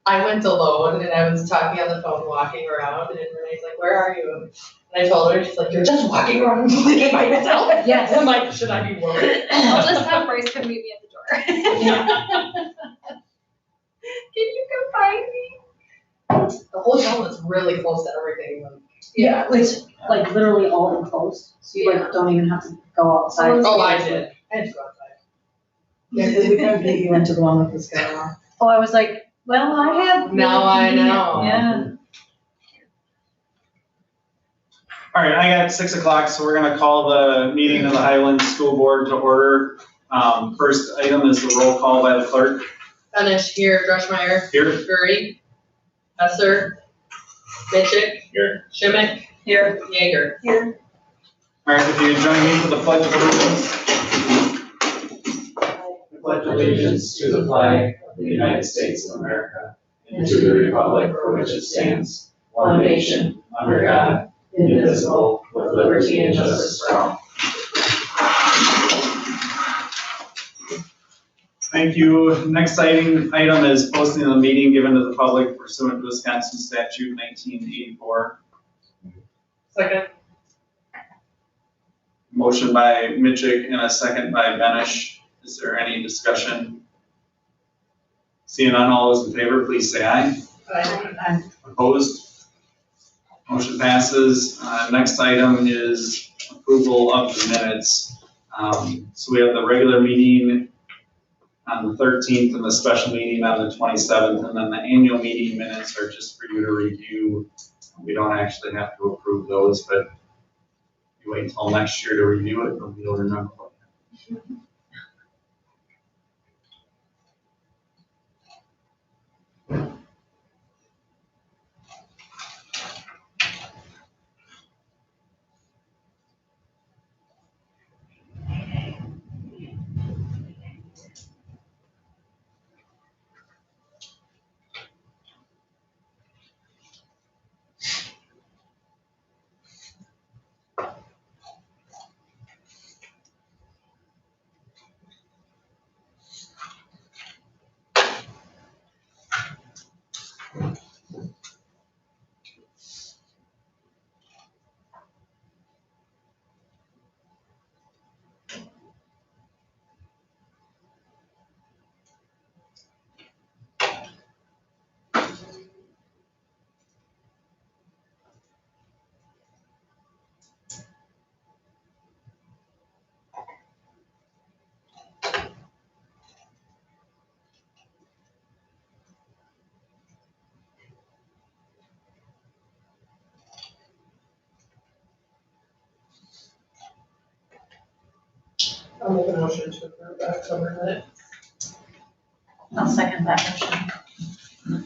I went alone and I was talking on the phone, walking around, and Renee's like, "Where are you?" And I told her, she's like, "You're just walking around blinking by yourself." Yes. I'm like, should I be worried? I'll just have Bryce come meet me at the door. Can you come find me? The hotel is really close to everything. Yeah, it's like literally all enclosed, so you like don't even have to go outside. Oh, I did. I had to go outside. Yeah, because we couldn't get you into the one with the skyline. Oh, I was like, well, I have. Now I know. Yeah. All right, I got 6 o'clock, so we're gonna call the meeting of the Highlands School Board to order. First item is the roll call by the clerk. Finish here, Drushmeyer. Here. Gurry. Esser. Mitchick. Here. Schimick. Here. Jaeger. Here. All right, if you join me for the pledge of allegiance. I pledge allegiance to the flag of the United States of America and to the republic for which it stands, one nation, under God, indivisible, with liberty and justice for all. Thank you. Next item is posting of the meeting given to the public pursuant to Wisconsin statute 1984. Second. Motion by Mitchick and a second by Benish. Is there any discussion? Seeing none, all those in favor, please say aye. Aye. Opposed? Motion passes. Next item is approval of the minutes. So we have the regular meeting on the 13th and the special meeting on the 27th, and then the annual meeting minutes are just for you to review. We don't actually have to approve those, but if you wait until next year to review it, you'll remember what happened. I'll make a motion to approve the October minutes. I'll second that motion.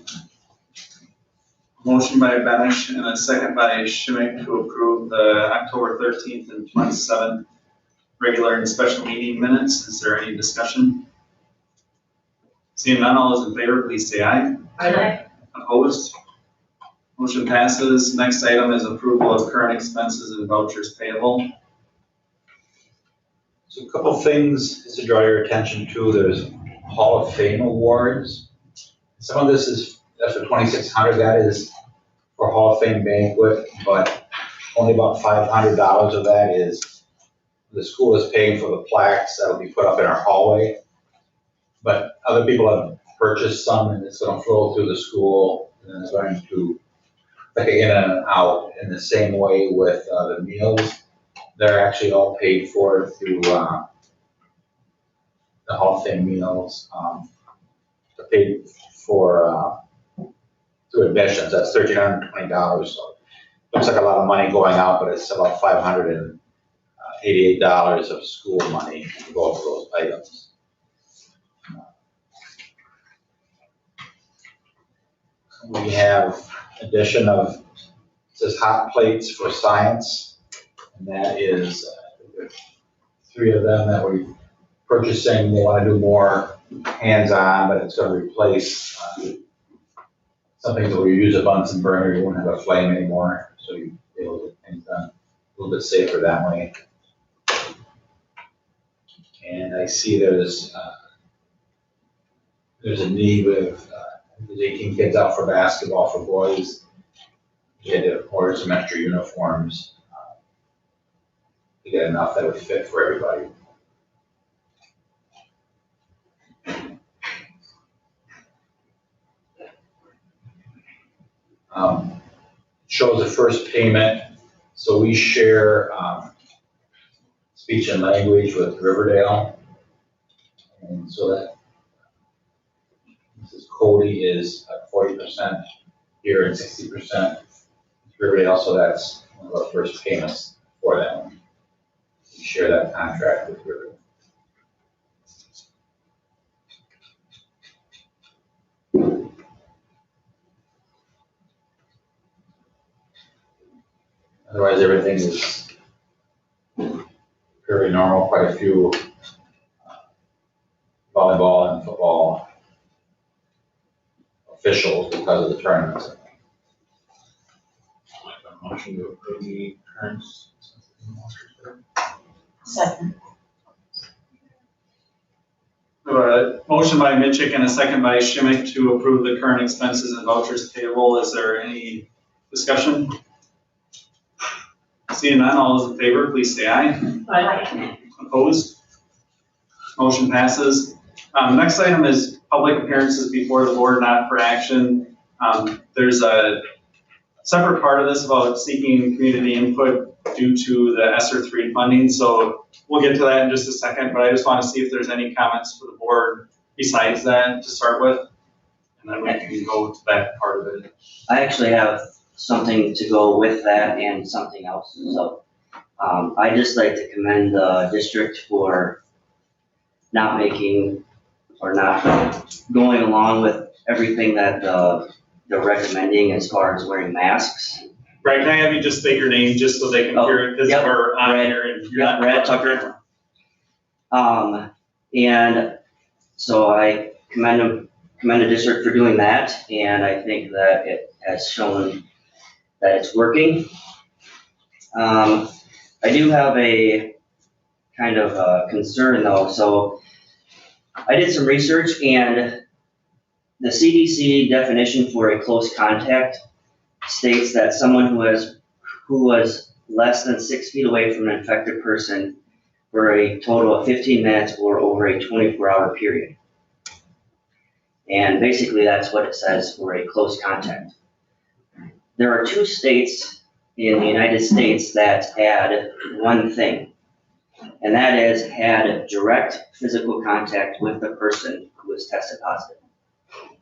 Motion by Benish and a second by Schimick to approve the October 13th and 27th regular and special meeting minutes. Is there any discussion? Seeing none, all those in favor, please say aye. Aye. Opposed? Motion passes. Next item is approval of current expenses and vouchers payable. So a couple things just to draw your attention to. There's Hall of Fame awards. Some of this is, that's for 2,600, that is for Hall of Fame banquet, but only about $500 of that is, the school is paying for the plaques that'll be put up in our hallway. But other people have purchased some and it's gonna flow through the school and it's going to, like in and out in the same way with the meals. They're actually all paid for through the Hall of Fame meals. They're paid for through admissions. That's $1,320. So looks like a lot of money going out, but it's about $588 of school money to go for those items. We have addition of, it says hot plates for science. And that is 3 of them that we're purchasing. They want to do more hands-on, but it's going to replace something that we use a Bunsen burner. You won't have a flame anymore, so you'll be able to get things done a little bit safer that way. And I see there's a need with There's 18 kids out for basketball for boys. We had to order some extra uniforms to get enough that would fit for everybody. Shows the first payment, so we share speech and language with Riverdale. And so that Mrs. Cody is at 40% here and 60% Riverdale, so that's one of our first payments for them. We share that contract with Riverdale. Otherwise, everything is very normal, quite a few volleyball and football officials because of the tournaments. Motion to approve the current. Second. Motion by Mitchick and a second by Schmick to approve the current expenses and vouchers payable. Is there any discussion? Seeing none, all those in favor, please say aye. Aye. Opposed? Motion passes. Next item is public appearances before the board, not for action. There's a separate part of this about seeking community input due to the ESSER 3 funding, so we'll get to that in just a second, but I just want to see if there's any comments for the board besides that to start with, and then we can go to that part of it. I actually have something to go with that and something else. So I'd just like to commend the district for not making or not going along with everything that they're recommending as far as wearing masks. Right, can I have you just state your name just so they can hear it, because Yep. we're on here and you're not. Brad Tucker. And so I commend the district for doing that, and I think that it has shown that it's working. I do have a kind of a concern though. So I did some research, and the CDC definition for a close contact states that someone who was less than 6 feet away from an infected person for a total of 15 minutes or over a 24-hour period. And basically that's what it says for a close contact. There are 2 states in the United States that add one thing, and that is had direct physical contact with the person who was tested positive.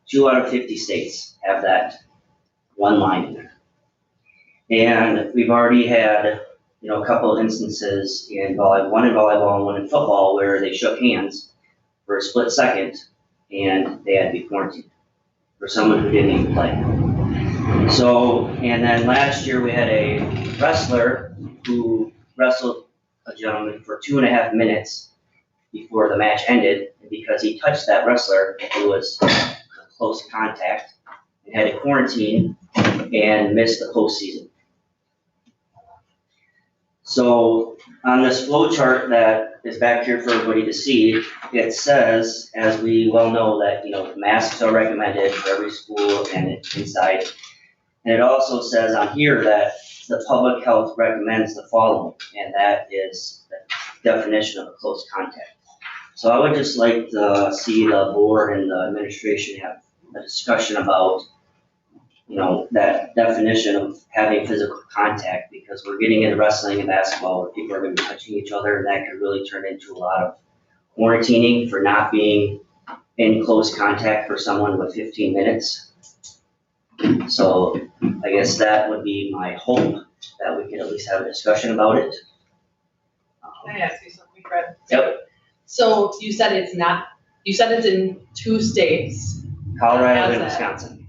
2 out of 50 states have that one line in there. And we've already had, a couple of instances in volleyball, one in volleyball and one in football, where they shook hands for a split second and they had to be quarantined for someone who didn't even play. So, and then last year we had a wrestler who wrestled a gentleman for 2.5 minutes before the match ended, and because he touched that wrestler, it was close contact, and had to quarantine and missed the postseason. So on this flow chart that is back here for everybody to see, it says, as we well know, that masks are recommended for every school and inside. And it also says on here that the public health recommends the following, and that is the definition of a close contact. So I would just like to see the board and the administration have a discussion about, that definition of having physical contact, because we're getting into wrestling and basketball where people are going to be touching each other, and that could really turn into a lot of quarantining for not being in close contact for someone with 15 minutes. So I guess that would be my hope, that we can at least have a discussion about it. Can I ask you something, Fred? Yep. So you said it's in 2 states. Colorado and How's that? Wisconsin.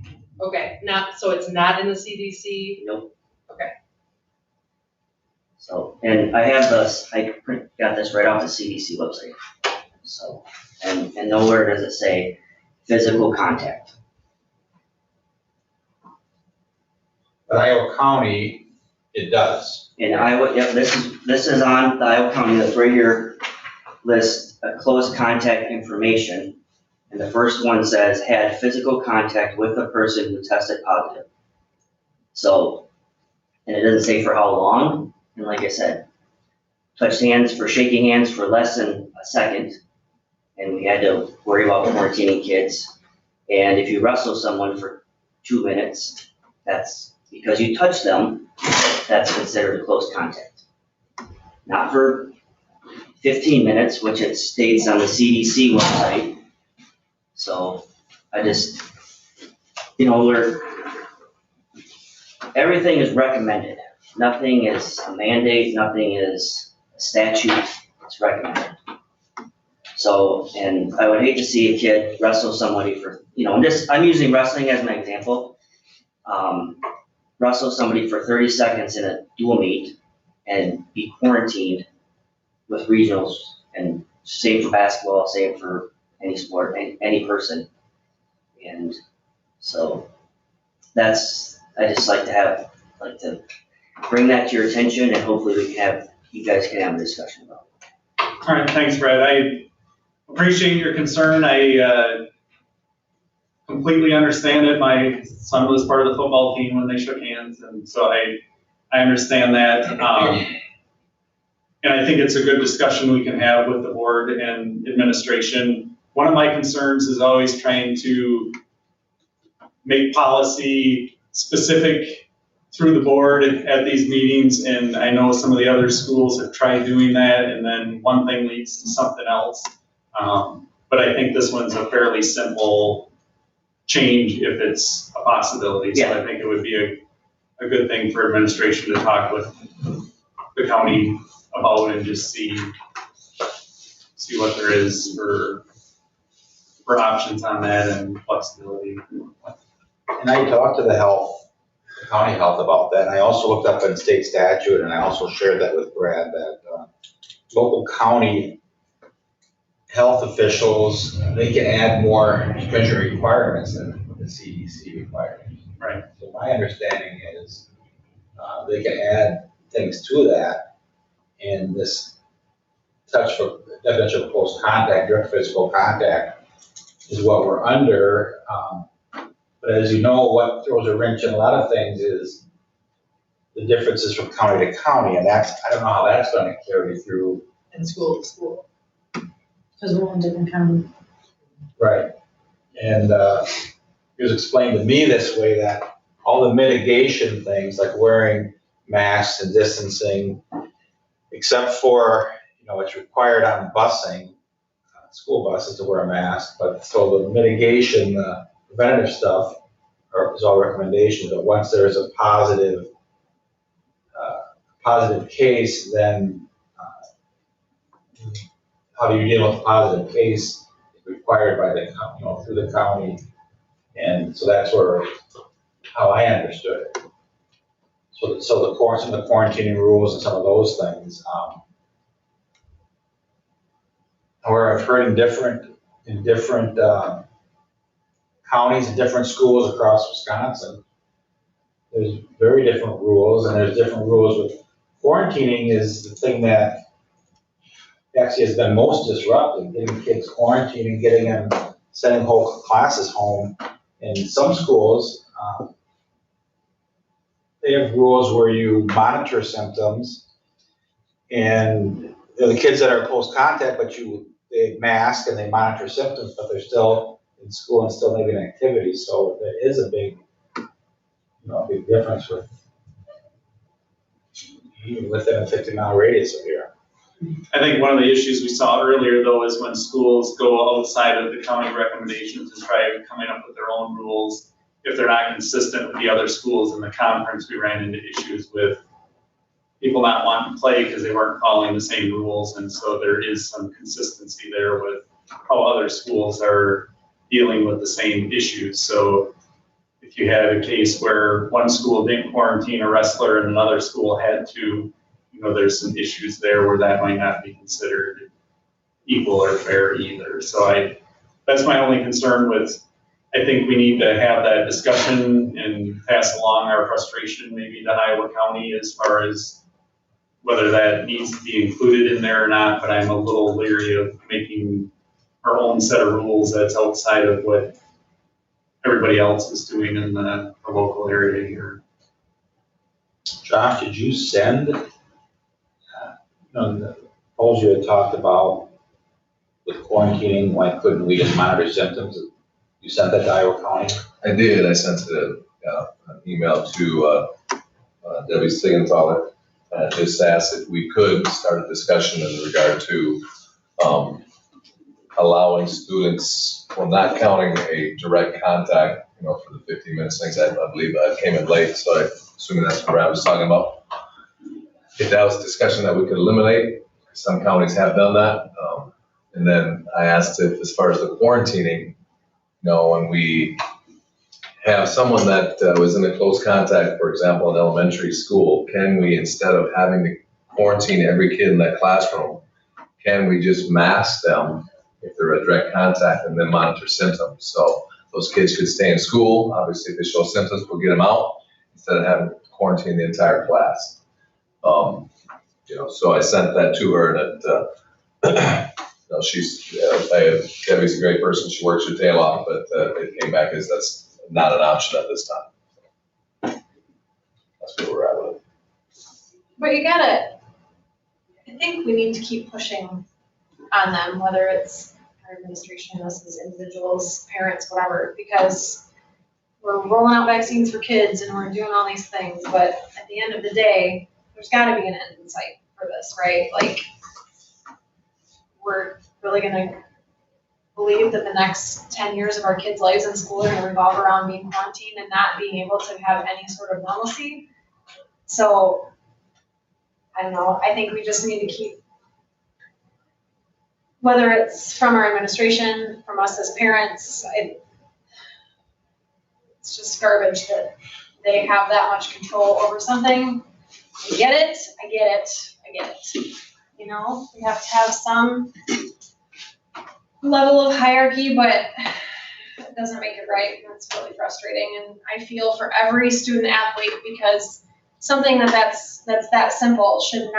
Okay, so it's not in the CDC? Nope. Okay. So, and I have this, got this right off the CDC website. So, and nowhere does it say physical contact. But Iowa County, it does. In Iowa, yep, this is on the Iowa County, that's right here, list close contact information. And the first one says, had physical contact with a person who tested positive. So, and it doesn't say for how long, and like I said, touched hands for shaking hands for less than a second, and we had to worry about quarantining kids. And if you wrestle someone for 2 minutes, that's because you touched them, that's considered a close contact. Not for 15 minutes, which it states on the CDC website. So I just, everything is recommended. Nothing is a mandate, nothing is a statute, it's recommended. So, and I would hate to see a kid wrestle somebody for, I'm using wrestling as an example. Wrestle somebody for 30 seconds in a dual meet and be quarantined with regionals, and same for basketball, same for any sport, any person. And so I just like to bring that to your attention, and hopefully you guys can have a discussion about it. All right, thanks, Brad. I appreciate your concern. I completely understand it. My son was part of the football team when they shook hands, and so I understand that. And I think it's a good discussion we can have with the board and administration. One of my concerns is always trying to make policy specific through the board at these meetings, and I know some of the other schools have tried doing that, and then one thing leads to something else. But I think this one's a fairly simple change if it's a possibility. So I think it would be a good thing for administration to talk with the county about and just see what there is for options on that and flexibility. And I talked to the county health about that, and I also looked up in state statute, and I also shared that with Brad, that local county health officials, they can add more stringent requirements than the CDC requirements. Right. So my understanding is they can add things to that, and this definition of close contact, direct physical contact, is what we're under. But as you know, what throws a wrench in a lot of things is the differences from county to county, and I don't know how that's going to carry through. And school to school. Because we're in different counties. Right. And it was explained to me this way, that all the mitigation things like wearing masks and distancing, except for, it's required on busing, school buses to wear a mask, but so the mitigation, preventative stuff is all recommendations, but once there's a positive case, then how do you deal with a positive case required by the county, through the county? And so that's how I understood it. So some of the quarantining rules and some of those things. Where I've heard in different counties and different schools across Wisconsin, there's very different rules, and there's different rules with quarantining is the thing that actually has been most disruptive, getting kids quarantined and sending whole classes home. In some schools, they have rules where you monitor symptoms, and the kids that are close contact, but they mask and they monitor symptoms, but they're still in school and still maybe in activity. So there is a big difference even within a 50-mile radius of here. I think one of the issues we saw earlier, though, is when schools go outside of the county recommendations and try coming up with their own rules. If they're not consistent with the other schools in the conference, we ran into issues with people not wanting to play because they weren't following the same rules. And so there is some consistency there with how other schools are dealing with the same issues. So if you had a case where one school didn't quarantine a wrestler and another school had to, there's some issues there where that might not be considered equal or fair either. So that's my only concern with, I think we need to have that discussion and pass along our frustration maybe to Iowa County as far as whether that needs to be included in there or not, but I'm a little leery of making our own set of rules that's outside of what everybody else is doing in the local area here. Josh, did you send, the polls you had talked about with quarantining, why couldn't we just monitor symptoms? You sent that to Iowa County? I did. I sent an email to Debbie Siegenthaler, just asked if we could start a discussion in regard to allowing students, well, not counting a direct contact, for the 15 minutes things. I believe I came in late, so I assuming that's what I was talking about. If that was a discussion that we could eliminate, some counties have done that. And then I asked if, as far as the quarantining, when we have someone that was in a close contact, for example, in elementary school, can we, instead of having to quarantine every kid in that classroom, can we just mask them if they're a direct contact and then monitor symptoms? So those kids could stay in school. Obviously, if they show symptoms, we'll get them out instead of having to quarantine the entire class. So I sent that to her, and Debbie's a great person. She works her tail off, but it came back as that's not an option at this time. That's where we're at with it. But I think we need to keep pushing on them, whether it's our administration, us as individuals, parents, whatever, because we're rolling out vaccines for kids and we're doing all these things, but at the end of the day, there's gotta be an end in sight for this, right? Like, we're really gonna believe that the next 10 years of our kids' lives in school are gonna revolve around being quarantined and not being able to have any sort of normalcy. So, I don't know, I think we just need to keep, whether it's from our administration, from us as parents, it's just garbage that they have that much control over something. I get it. We have to have some level of hierarchy, but it doesn't make it right, and it's really frustrating. And I feel for every student athlete, because something that's that simple shouldn't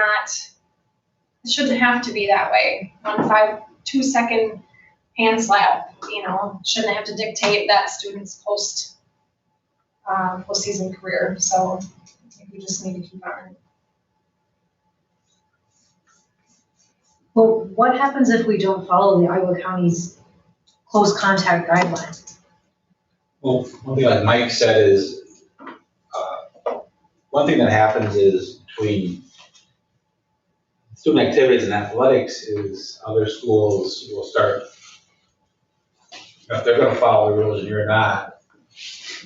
have to be that way. 2-second hand slap, shouldn't have to dictate that student's postseason career. So I think we just need to keep on. Well, what happens if we don't follow the Iowa County's close contact guidelines? Well, one thing like Mike said is, one thing that happens is between student activities and athletics is other schools will start, if they're gonna follow the rules and you're not,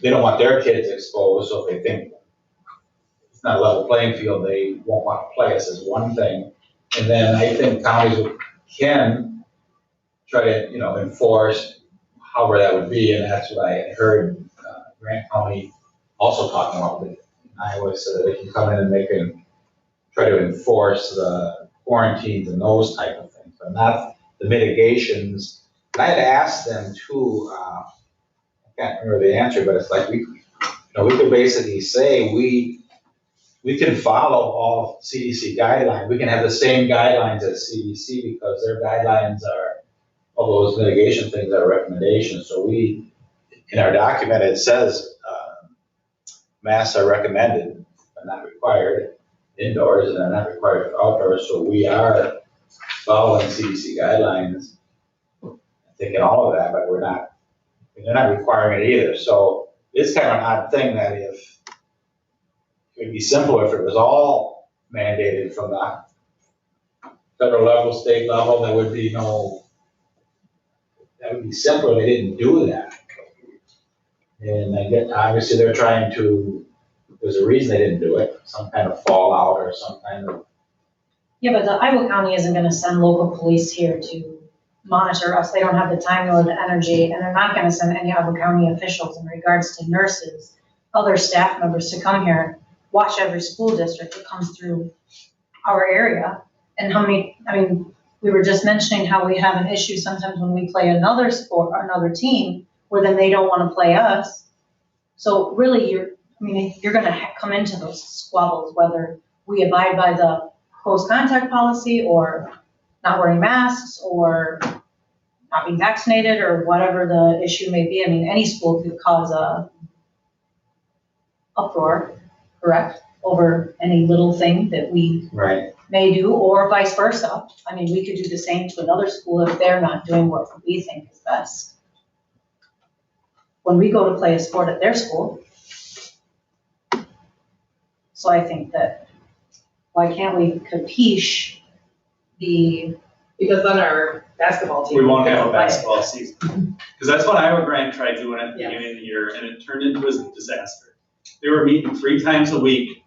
they don't want their kids exposed, so if they think it's not a level playing field, they won't want to play us as one thing. And then I think counties can try to, enforce however that would be, and that's what I heard Grant County also talking about in Iowa, so that they can come in and they can try to enforce the quarantines and those type of things, but not the mitigations. And I had asked them too, I can't remember the answer, but it's like we could basically say we can follow all CDC guidelines. We can have the same guidelines as CDC because their guidelines are, all those mitigation things are recommendations. So in our document, it says masks are recommended, but not required indoors, and they're not required for outdoors. So we are following CDC guidelines, thinking all of that, but they're not requiring it either. So it's kind of an odd thing that it would be simpler if it was all mandated from the federal level, state level. That would be simpler. They didn't do that. And I get, obviously they're trying to, there's a reason they didn't do it, some kind of fallout or some kind of. Yeah, but the Iowa County isn't gonna send local police here to monitor us. They don't have the time or the energy, and they're not gonna send any Iowa County officials in regards to nurses, other staff members to come here, watch every school district that comes through our area. And we were just mentioning how we have an issue sometimes when we play another sport or another team, where then they don't wanna play us. So really, you're gonna come into those squabbles, whether we abide by the close contact policy or not wearing masks or not being vaccinated or whatever the issue may be. I mean, any school could cause a uproar, correct, over any little thing that we Right. may do, or vice versa. I mean, we could do the same to another school if they're not doing what we think is best. When we go to play a sport at their school. So I think that, why can't we capiche the, Because then our basketball team. We won't have a will play. basketball season. Because that's what Iowa Grant tried doing at the Yeah. beginning of the year, and it turned into a disaster. They were meeting 3 times a week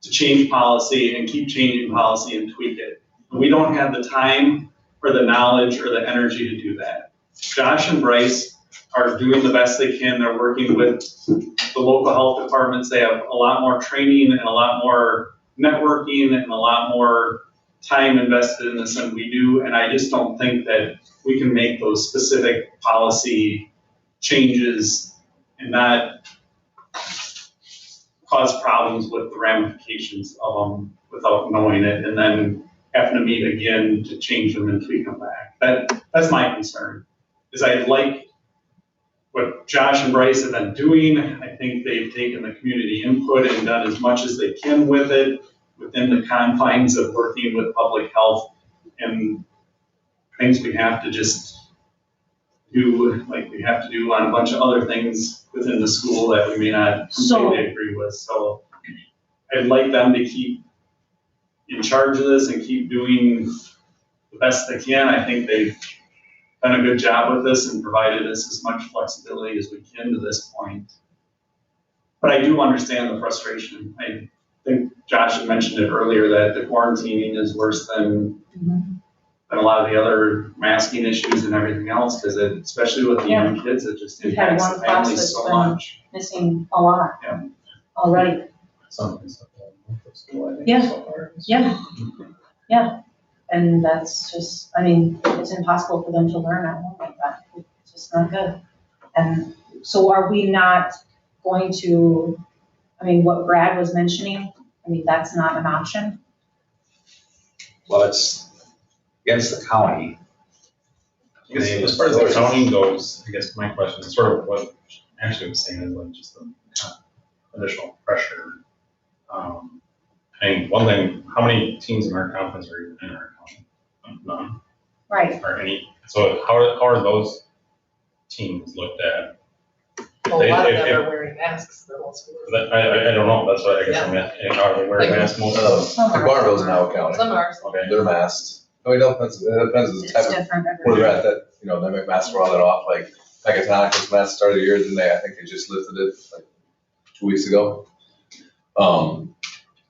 to change policy and keep changing policy and tweak it. And we don't have the time or the knowledge or the energy to do that. Josh and Bryce are doing the best they can. They're working with the local health departments. They have a lot more training and a lot more networking and a lot more time invested in this than we do. And I just don't think that we can make those specific policy changes and not cause problems with the ramifications of them without knowing it, and then having to meet again to change them and tweak them back. That's my concern, is I like what Josh and Bryce have been doing. I think they've taken the community input and done as much as they can with it within the confines of working with public health and things we have to just do, like we have to do on a bunch of other things within the school that we may not completely agree with. So I'd like them to keep in charge of this and keep doing the best they can. I think they've done a good job with this and provided us as much flexibility as we can to this point. But I do understand the frustration. I think Josh had mentioned it earlier that the quarantining is worse than a lot of the other masking issues and everything else, because especially with the young kids, it just We've had impacts one the class families that's so been much. missing a lot Yeah. already. Yeah. Yeah, and that's just, I mean, it's impossible for them to learn at home like that. It's just not good. And so are we not going to, I mean, what Brad was mentioning, I mean, that's not an option? Well, it's against the county. I guess as far as the counting goes, I guess my question is sort of what Ashley was saying, is like just the additional pressure. I mean, one thing, how many teams in our conference are even in our county? None, Right. or any. So how are those teams looked at? Well, a lot of them are wearing masks the whole school. I don't know, that's what I guess I'm at, are they wearing masks most of them? Some are. Barnville's in Iowa County, Some are. Okay. they're masked. I mean, it depends on the It's type of, different where they're everywhere. at, that, you know, they make masks for all that off, like, Pecatonic mask started the year, didn't they? I think they just lifted it like 2 weeks ago.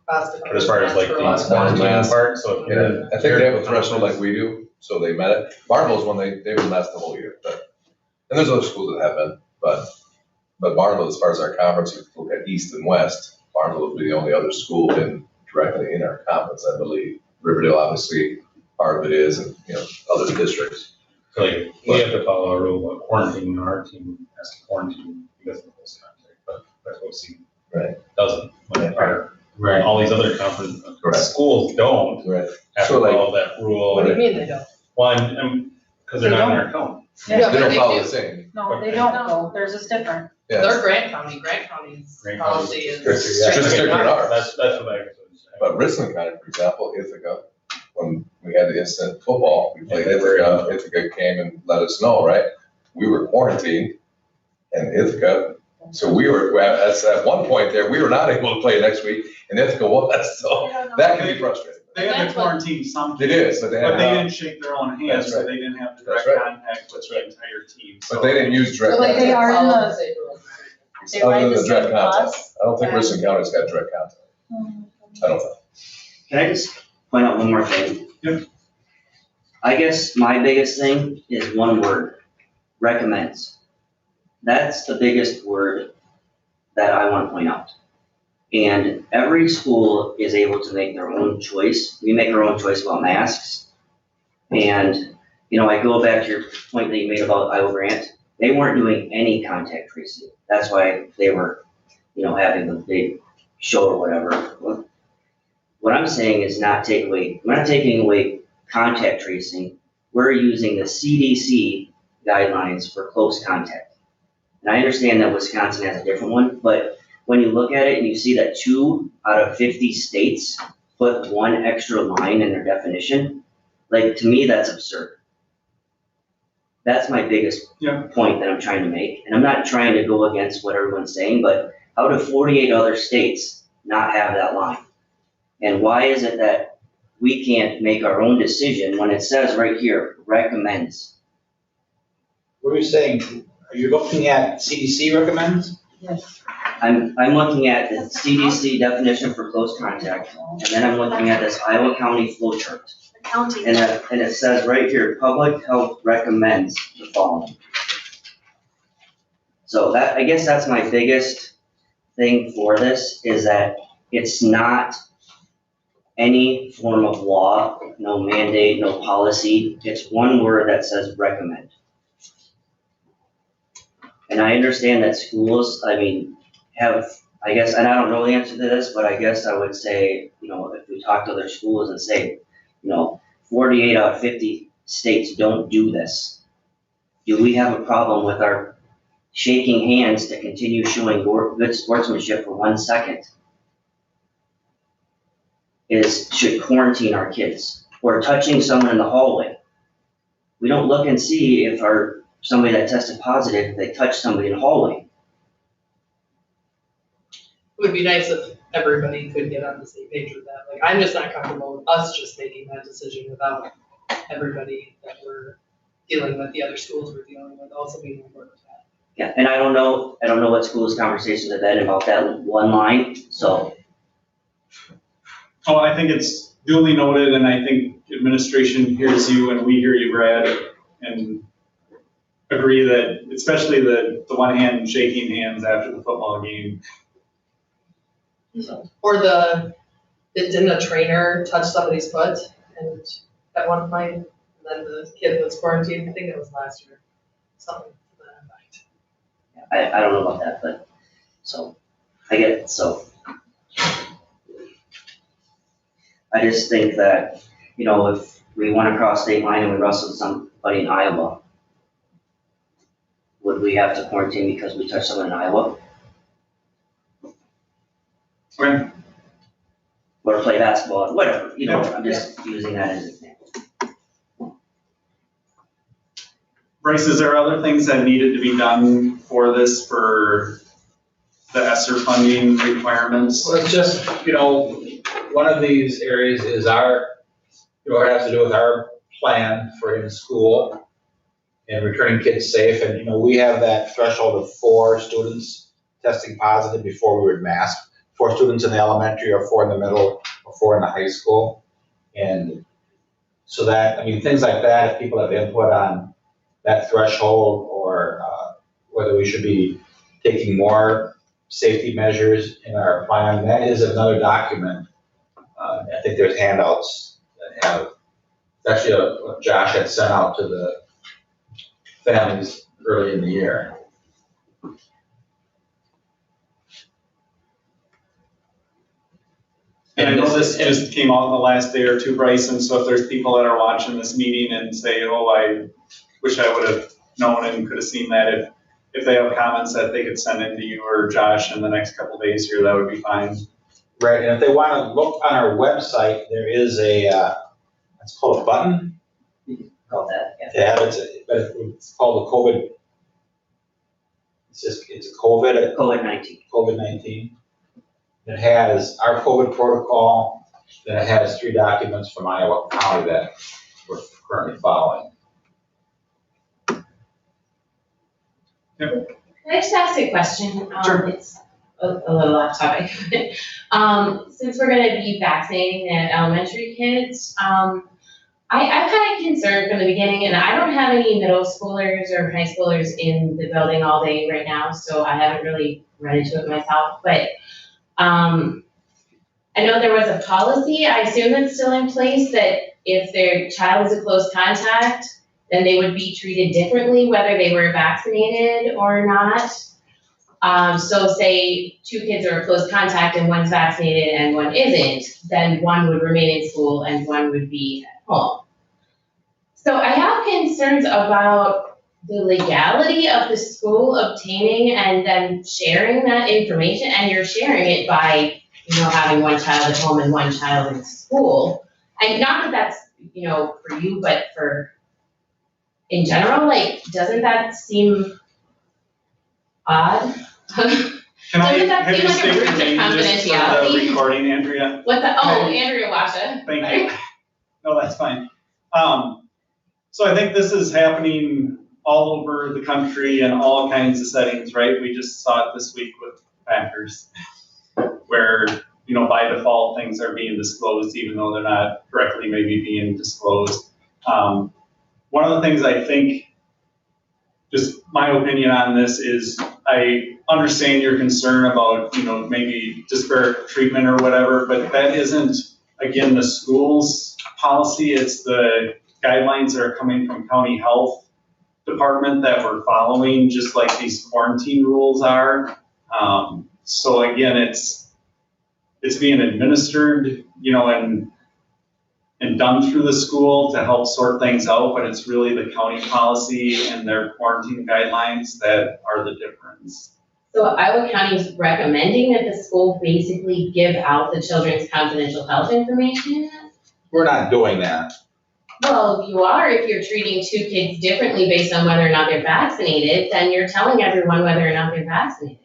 But as far as like the quarantine part, so. if Yeah, you're- I think they have a threshold like we do, so they met it. Barnville's one, they've been masked the whole year, but, and there's other schools that have been, but Barnville, as far as our conference, if you look at east and west, Barnville would be the only other school directly in our conference, I believe. Riverdale, obviously, part of it is, and, you know, other districts. So like, we have to follow a rule of quarantine, our team has to quarantine because of this contact, but that's what we Right. doesn't. Like Right. all these other conference, Correct. schools don't Right. have to So, like- follow that rule. What do you mean they don't? One, because they're They not in don't. our count. They Yeah, but don't they follow do. the same. No, they don't though. Theirs is different. Yeah, They're Grant County. Grant County's Grant policy County is. It's just stricter than ours. That's what I was saying. But Richland County, for example, Ithaca, when we had the incident football, we played Ithaca, Ithaca came and let us know, right? We were quarantined in Ithaca, so we were, at one point there, we were not able to play next week, and Ithaca was, so that can be frustrating. They had to quarantine some It kids, is, but they but they had, didn't shake their own hands, That's so right. they didn't have That's direct right. contact with the entire team. So but they didn't use direct Like they contact. are in Follow the- the same rules. They Other ride than the the direct same contact. bus. I don't think Richland County's got direct contact. I don't know. Can I just point out one more thing? Yep. I guess my biggest thing is one word, recommends. That's the biggest word that I want to point out. And every school is able to make their own choice. We make our own choice about masks. And, you know, I go back to your point that you made about Iowa Grant. They weren't doing any contact tracing. That's why they were, you know, having the big show or whatever. What I'm saying is we're not taking away contact tracing. We're using the CDC guidelines for close contact. And I understand that Wisconsin has a different one, but when you look at it and you see that 2 out of 50 states put one extra line in their definition, like, to me, that's absurd. That's my biggest point that I'm trying to make. And I'm not trying to go against what everyone's saying, but how do 48 other states not have that line? And why is it that we can't make our own decision when it says right here, recommends? What are you saying? Are you looking at CDC recommends? Yes. I'm looking at the CDC definition for close contact, and then I'm looking at this Iowa County flow chart. County. And it says right here, public health recommends the following. So that, I guess that's my biggest thing for this, is that it's not any form of law, no mandate, no policy. It's one word that says recommend. And I understand that schools, I mean, have, I guess, and I don't know the answer to this, but I guess I would say, you know, if we talk to other schools and say, you know, 48 out of 50 states don't do this, do we have a problem with our shaking hands to continue showing good sportsmanship for 1 second? Should quarantine our kids, or touching someone in the hallway? We don't look and see if somebody that tested positive, they touched somebody in the hallway. It would be nice if everybody could get on the same page with that. Like, I'm just not comfortable with us just making that decision without everybody that we're dealing with, the other schools we're dealing with, also being on board with that. Yeah, and I don't know what schools' conversations have been about that one line, so. Oh, I think it's duly noted, and I think administration hears you and we hear you, Brad, and agree that, especially the one hand shaking hands after the football game. Or didn't a trainer touch somebody's foot and at one point, and then the kid was quarantined? I think it was last year, something to that effect. I don't know about that, but, so, I get it, so. I just think that, you know, if we went across state line and we wrestled somebody in Iowa, would we have to quarantine because we touched someone in Iowa? Okay. Or play basketball, whatever, you know, I'm just using that as an example. Bryce, is there other things that needed to be done for this, for the ESSER funding requirements? Well, it's just, you know, one of these areas is our, you know, it has to do with our plan for in school and returning kids safe. And, you know, we have that threshold of 4 students testing positive before we would mask. 4 students in the elementary, or 4 in the middle, or 4 in the high school. And so that, I mean, things like that, if people have input on that threshold, or whether we should be taking more safety measures in our plan, that is another document. I think there's handouts that have, it's actually what Josh had sent out to the families early in the year. And I know this just came out in the last day or two, Bryce, and so if there's people that are watching this meeting and say, oh, I wish I would have known and could have seen that, if they have comments that they could send in to you or Josh in the next couple of days here, that would be fine. Right, and if they want to look on our website, there is it's called a button. Call that, yeah. Yeah, it's called the COVID. It's a COVID. COVID-19. COVID-19. It has our COVID protocol, then it has 3 documents from Iowa County that we're currently following. Can I just ask a question? Sure. It's a little off topic. Since we're gonna be vaccinating the elementary kids, I'm kind of concerned from the beginning, and I don't have any middle schoolers or high schoolers in the building all day right now, so I haven't really run into it myself, but I know there was a policy, I assume it's still in place, that if their child is a close contact, then they would be treated differently whether they were vaccinated or not. So say 2 kids are a close contact and one's vaccinated and one isn't, then one would remain in school and one would be at home. So I have concerns about the legality of the school obtaining and then sharing that information, and you're sharing it by, having one child at home and one child in school. And not that that's, for you, but for, in general, like, doesn't that seem odd? Can I Doesn't that have seem you like a state your breach of name just for the confidentiality? recording, Andrea? Andrea Washa. Thank you. No, that's fine. So I think this is happening all over the country in all kinds of settings, right? We just saw it this week with Packers, where, by default, things are being disclosed, even though they're not directly maybe being disclosed. One of the things I think, just my opinion on this is, I understand your concern about, maybe disparate treatment or whatever, but that isn't, again, the school's policy. It's the guidelines that are coming from county health department that we're following, just like these quarantine rules are. So again, it's being administered, and done through the school to help sort things out, but it's really the county policy and their quarantine guidelines that are the difference. So Iowa County is recommending that the school basically give out the children's confidential health information? We're not doing that. Well, you are if you're treating two kids differently based on whether or not they're vaccinated, then you're telling everyone whether or not they're vaccinated.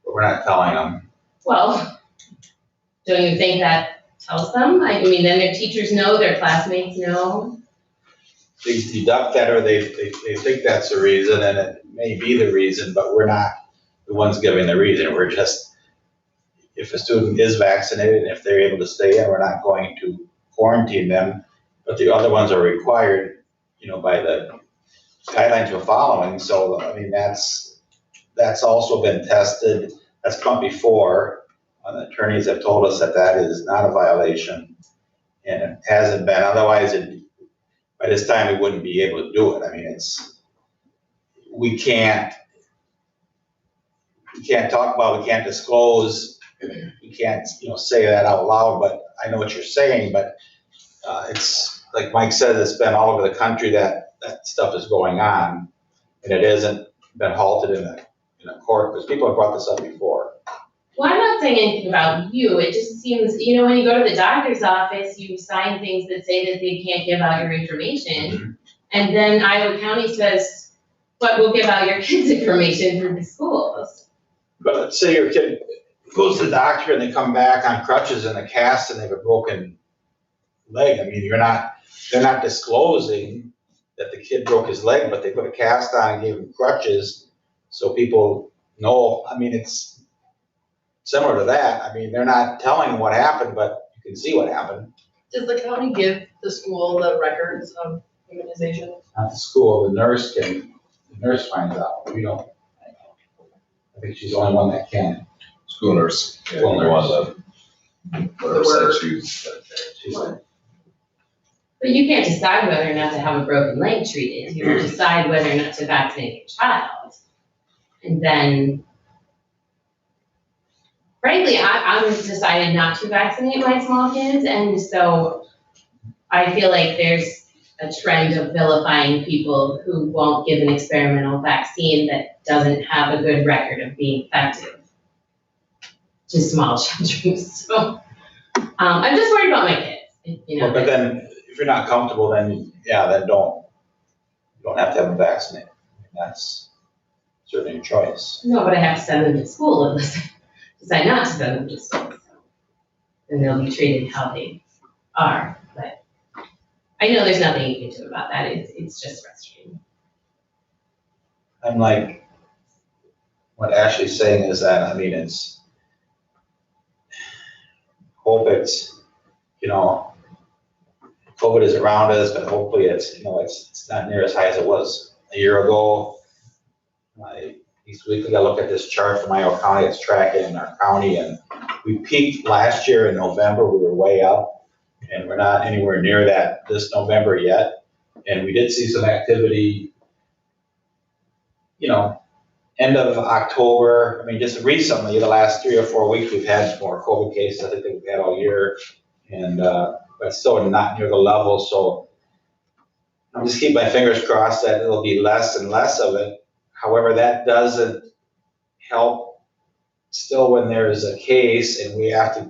But we're not telling them. Well, don't you think that tells them? I mean, then their teachers know, their classmates know. They deduct that, or they think that's the reason, and it may be the reason, but we're not the ones giving the reason. We're just, if a student is vaccinated and if they're able to stay in, we're not going to quarantine them. But the other ones are required, by the guidelines we're following. So, I mean, that's also been tested. That's come before. The attorneys have told us that is not a violation, and it hasn't been. Otherwise, by this time, we wouldn't be able to do it. I mean, we can't talk about, we can't disclose, we can't, say that out loud, but I know what you're saying, but it's, like Mike said, it's been all over the country that stuff is going on, and it hasn't been halted in a court, because people have brought this up before. Well, I'm not saying anything about you. It just seems, when you go to the doctor's office, you sign things that say that they can't give out your information. Mm-hmm. And then Iowa County says, but we'll give out your kids' information through the schools. But let's say your kid goes to the doctor and they come back on crutches and a cast and they have a broken leg. I mean, they're not disclosing that the kid broke his leg, but they put a cast on and gave him crutches so people know. I mean, it's similar to that. I mean, they're not telling what happened, but you can see what happened. Does the county give the school the records of immunization? Not the school, the nurse finds out. We don't. I think she's the only one that can. School nurse, yeah, the one that, whatever said she's like. But you can't decide whether or not to have a broken leg treated. You decide whether or not to vaccinate your child. And then, frankly, I'm decided not to vaccinate my small kids, and so I feel like there's a trend of vilifying people who won't give an experimental vaccine that doesn't have a good record of being effective to small children. So I'm just worried about my kids, Well, but then, if you're not comfortable, then don't have to have them vaccinated. That's certainly a choice. No, but I have to send them to school unless I decide not to send them to school. So then they'll be treated how they are. But I know there's nothing you can do about that. It's just frustrating. I'm like, what Ashley's saying is that, I mean, hope it's, COVID is around us, but hopefully it's not near as high as it was a year ago. Each week I look at this chart from Iowa County, it's tracking in our county, and we peaked last year in November, we were way up, and we're not anywhere near that this November yet. And we did see some activity, end of October. I mean, just recently, the last 3 or 4 weeks, we've had more COVID cases, I think, that we've had all year, and but still not near the level. So I'll just keep my fingers crossed that it'll be less and less of it. However, that doesn't help still when there is a case and we have to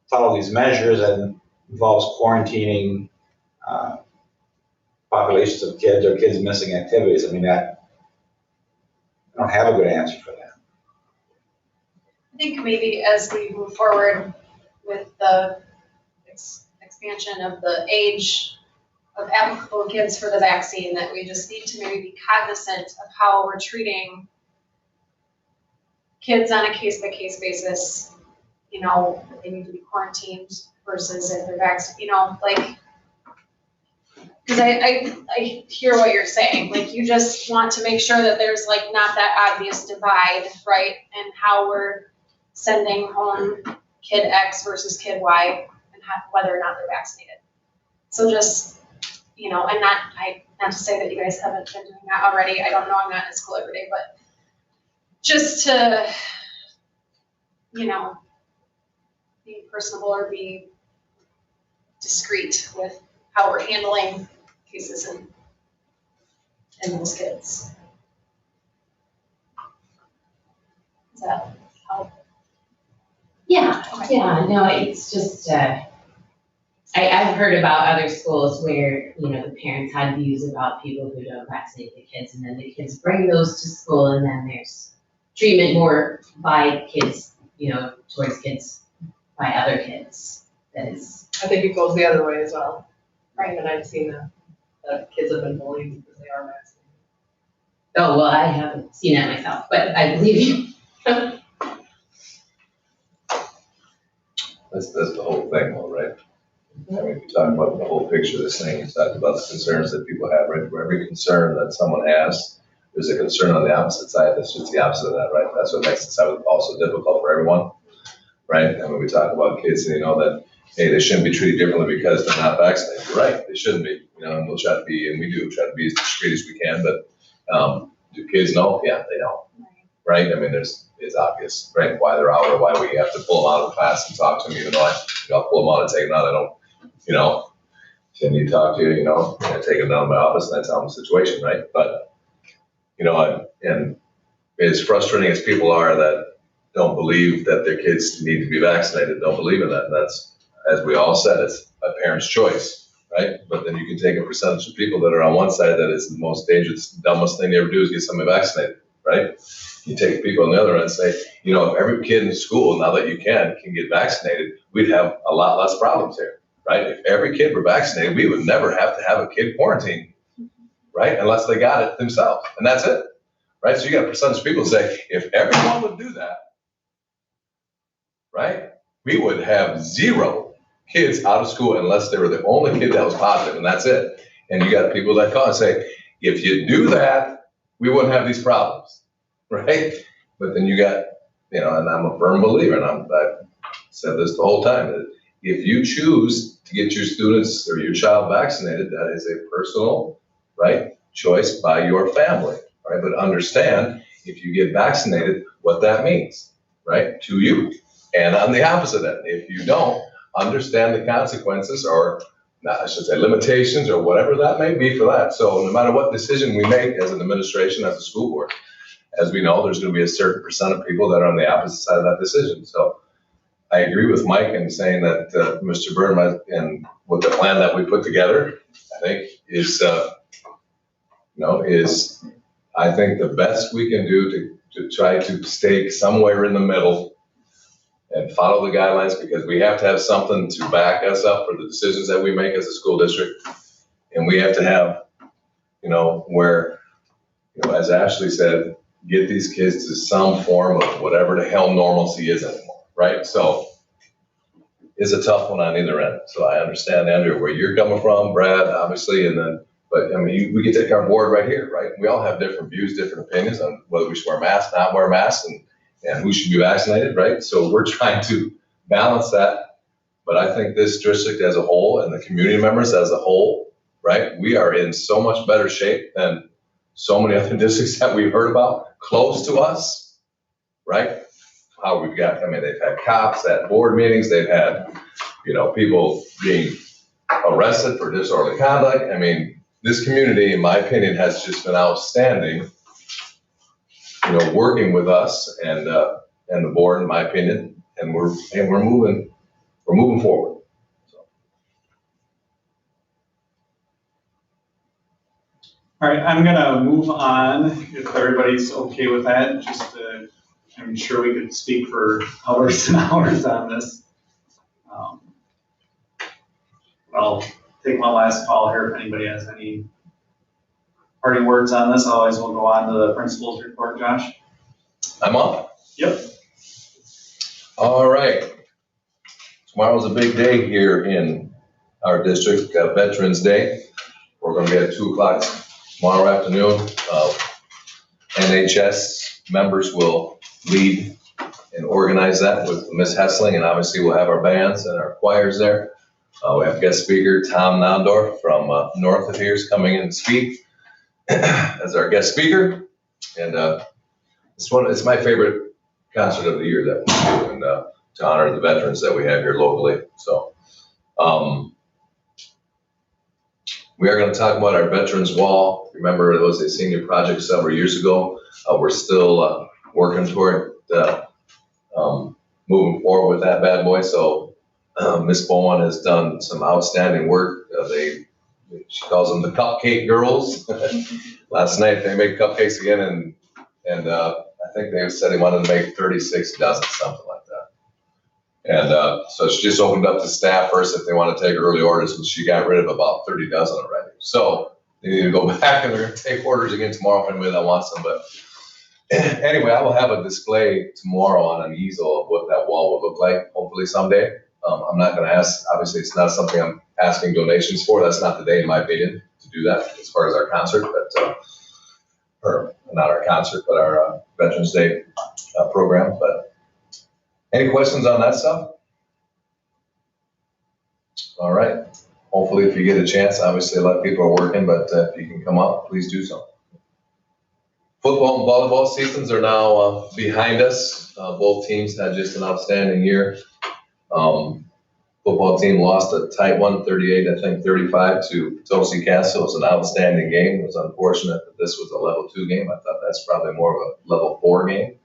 follow these measures and involves quarantining populations of kids or kids missing activities. I mean, I don't have a good answer for that. I think maybe as we move forward with the expansion of the age of applicable kids for the vaccine, that we just need to maybe be cognizant of how we're treating kids on a case-by-case basis, you know, that they need to be quarantined versus if they're vaccinated, you know, like, because I hear what you're saying, like, you just want to make sure that there's like not that obvious divide, right? And how we're sending home kid X versus kid Y and whether or not they're vaccinated. So just, you know, and not to say that you guys haven't been doing that already. I don't know, I'm not in school every day, but just to, you know, be personable or be discreet with how we're handling cases and those kids. Does that help? Yeah, Okay. yeah, no, it's just, I've heard about other schools where, you know, the parents had views about people who don't vaccinate the kids, and then the kids bring those to school, and then there's treatment more by kids, you know, towards kids by other kids. That is, I think it goes the other way as well. Right. And I've seen that kids have been bullied because they are vaccinated. oh, well, I haven't seen that myself, but I believe you. That's the whole thing though, right? I mean, we talk about the whole picture of this thing, you talk about the concerns that people have, right? For every concern that someone has, there's a concern on the opposite side that's just the opposite of that, right? That's what makes this also difficult for everyone, right? And when we talk about kids, and you know that, hey, they shouldn't be treated differently because they're not vaccinated. You're right, they shouldn't be, you know, and we'll try to be, and we do try to be as discreet as we can, but do kids know? Yeah, they know, right? I mean, it's obvious, right? Why they're out or why we have to pull them out of class and talk to them, even though I'll pull them out and take them out. I don't, you know, if I need to talk to you, you know, I take them down to my office and I tell them the situation, right? But, you know, and as frustrating as people are that don't believe that their kids need to be vaccinated, don't believe in that. And that's, as we all said, it's a parent's choice, right? But then you can take a percentage of people that are on one side that is the most dangerous, dumbest thing they ever do is get somebody vaccinated, right? You take people on the other end and say, you know, if every kid in school, now that you can get vaccinated, we'd have a lot less problems here, right? If every kid were vaccinated, we would never have to have a kid quarantined, right? Unless they got it themselves, and that's it, right? So you got a percentage of people who say, if everyone would do that, right, we would have 0 kids out of school unless they were the only kid that was positive, and that's it. And you got people that call and say, if you do that, we wouldn't have these problems, right? But then you got, you know, and I'm a firm believer, and I've said this the whole time, that if you choose to get your students or your child vaccinated, that is a personal, right, choice by your family, right? But understand, if you get vaccinated, what that means, right, to you. And on the opposite end, if you don't, understand the consequences, or I should say limitations, or whatever that may be for that. So no matter what decision we make as an administration, as a school board, as we know, there's going to be a certain percent of people that are on the opposite side of that decision. So I agree with Mike in saying that Mr. Byrne, and with the plan that we put together, I think is, is I think the best we can do to try to stay somewhere in the middle and follow the guidelines, because we have to have something to back us up for the decisions that we make as a school district. And we have to have, where, as Ashley said, get these kids to some form of whatever the hell normalcy is anymore, right? So it's a tough one on either end. So I understand, Andrew, where you're coming from, Brad, obviously, but I mean, we can take our board right here, right? We all have different views, different opinions on whether we should wear masks, not wear masks, and who should be vaccinated, right? So we're trying to balance that. But I think this district as a whole, and the community members as a whole, right, we are in so much better shape than so many other districts that we've heard about close to us, right? How we've got, I mean, they've had cops at board meetings, they've had, people being arrested for disorderly conduct. I mean, this community, in my opinion, has just been outstanding, working with us and the board, in my opinion, and we're moving forward. All right, I'm gonna move on, if everybody's okay with that, I'm sure we could speak for hours and hours on this. I'll take one last call here if anybody has any parting words on this, otherwise we'll go on to the principal's report, Josh. I'm on? Yep. All right. Tomorrow's a big day here in our district, Veterans Day. We're gonna be at 2:00 tomorrow afternoon. NHS members will lead and organize that with Miss Hessling, and obviously we'll have our bands and our choirs there. We have guest speaker Tom Nondorf from north of here is coming in to speak as our guest speaker. And it's my favorite concert of the year that we do, and to honor the veterans that we have here locally. So we are going to talk about our Veterans Wall. Remember, it was a senior project several years ago. We're still working toward moving forward with that bad boy. So Miss Bowen has done some outstanding work. She calls them the Cupcake Girls. Last night they made cupcakes again, and I think they said they wanted to make 36 dozen, something like that. And so she just opened up to staff first if they want to take early orders, and she got rid of about 30 dozen already. So they need to go back and they're going to take orders again tomorrow if anybody that wants them. But anyway, I will have a display tomorrow on an easel of what that wall will look like, hopefully someday. I'm not going to ask, obviously it's not something I'm asking donations for. That's not the day, in my opinion, to do that as far as our concert, or not our concert, but our Veterans Day program. But any questions on that stuff? All right. Hopefully if you get a chance, obviously a lot of people are working, but if you can come up, please do so. Football and volleyball seasons are now behind us. Both teams had just an outstanding year. Football team lost a tight one, 38-35 to Tosi Castle. It was an outstanding game. It was unfortunate that this was a level 2 game. I thought that's probably more of a level 4 game,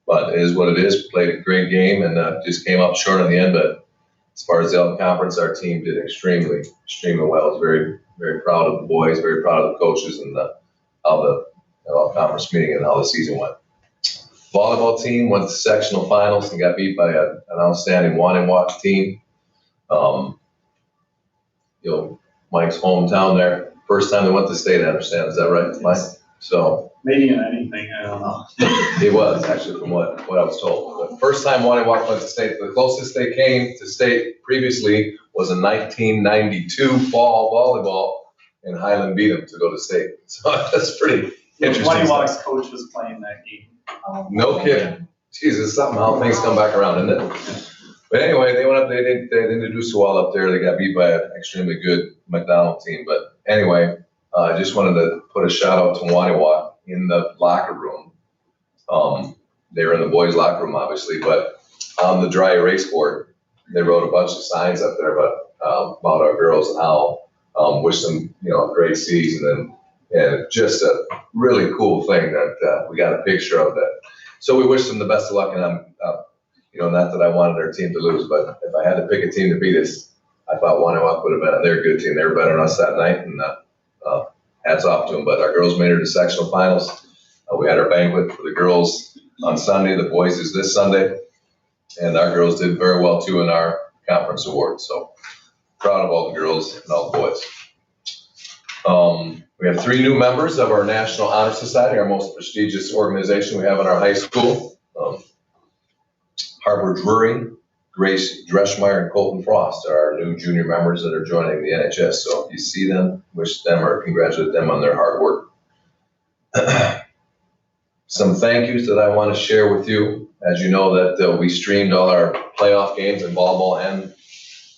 but it is what it is. Played a great game and just came up short in the end. But as far as the Elk Conference, our team did extremely well. I was very, very proud of the boys, very proud of the coaches and how the Elk Conference meeting and how the season went. Volleyball team went to sectional finals and got beat by an outstanding Wanawak team. Mike's hometown there. First time they went to state, I understand. Is that right, Mike? So Maybe in anything, I don't know. it was actually from what I was told. The first time Wanawak went to state, the closest they came to state previously was in 1992 fall volleyball, and Highland beat them to go to state. So that's pretty interesting. Wanawak's coach was playing that game. No kidding. Jesus, something how things come back around, isn't it? But anyway, they went up, they didn't do so well up there. They got beat by an extremely good McDonald team. But anyway, I just wanted to put a shout out to Wanawak in the locker room. They were in the boys' locker room, obviously, but on the dry erase board, they wrote a bunch of signs up there about our girls and how wish them, a great season and just a really cool thing that we got a picture of that. So we wish them the best of luck, and I'm, not that I wanted our team to lose, but if I had to pick a team to beat us, I thought Wanawak would have been. They're a good team. They were better than us that night, and hats off to them. But our girls made it to sectional finals. We had our banquet for the girls on Sunday. The boys is this Sunday, and our girls did very well too in our conference awards. So proud of all the girls and all the boys. We have 3 new members of our National Honor Society, our most prestigious organization we have in our high school. Harper Drury, Grace Dreschmeyer, and Colton Frost are our new junior members that are joining the NHS. So if you see them, wish them or congratulate them on their hard work. Some thank yous that I want to share with you. As you know that we streamed all our playoff games in volleyball and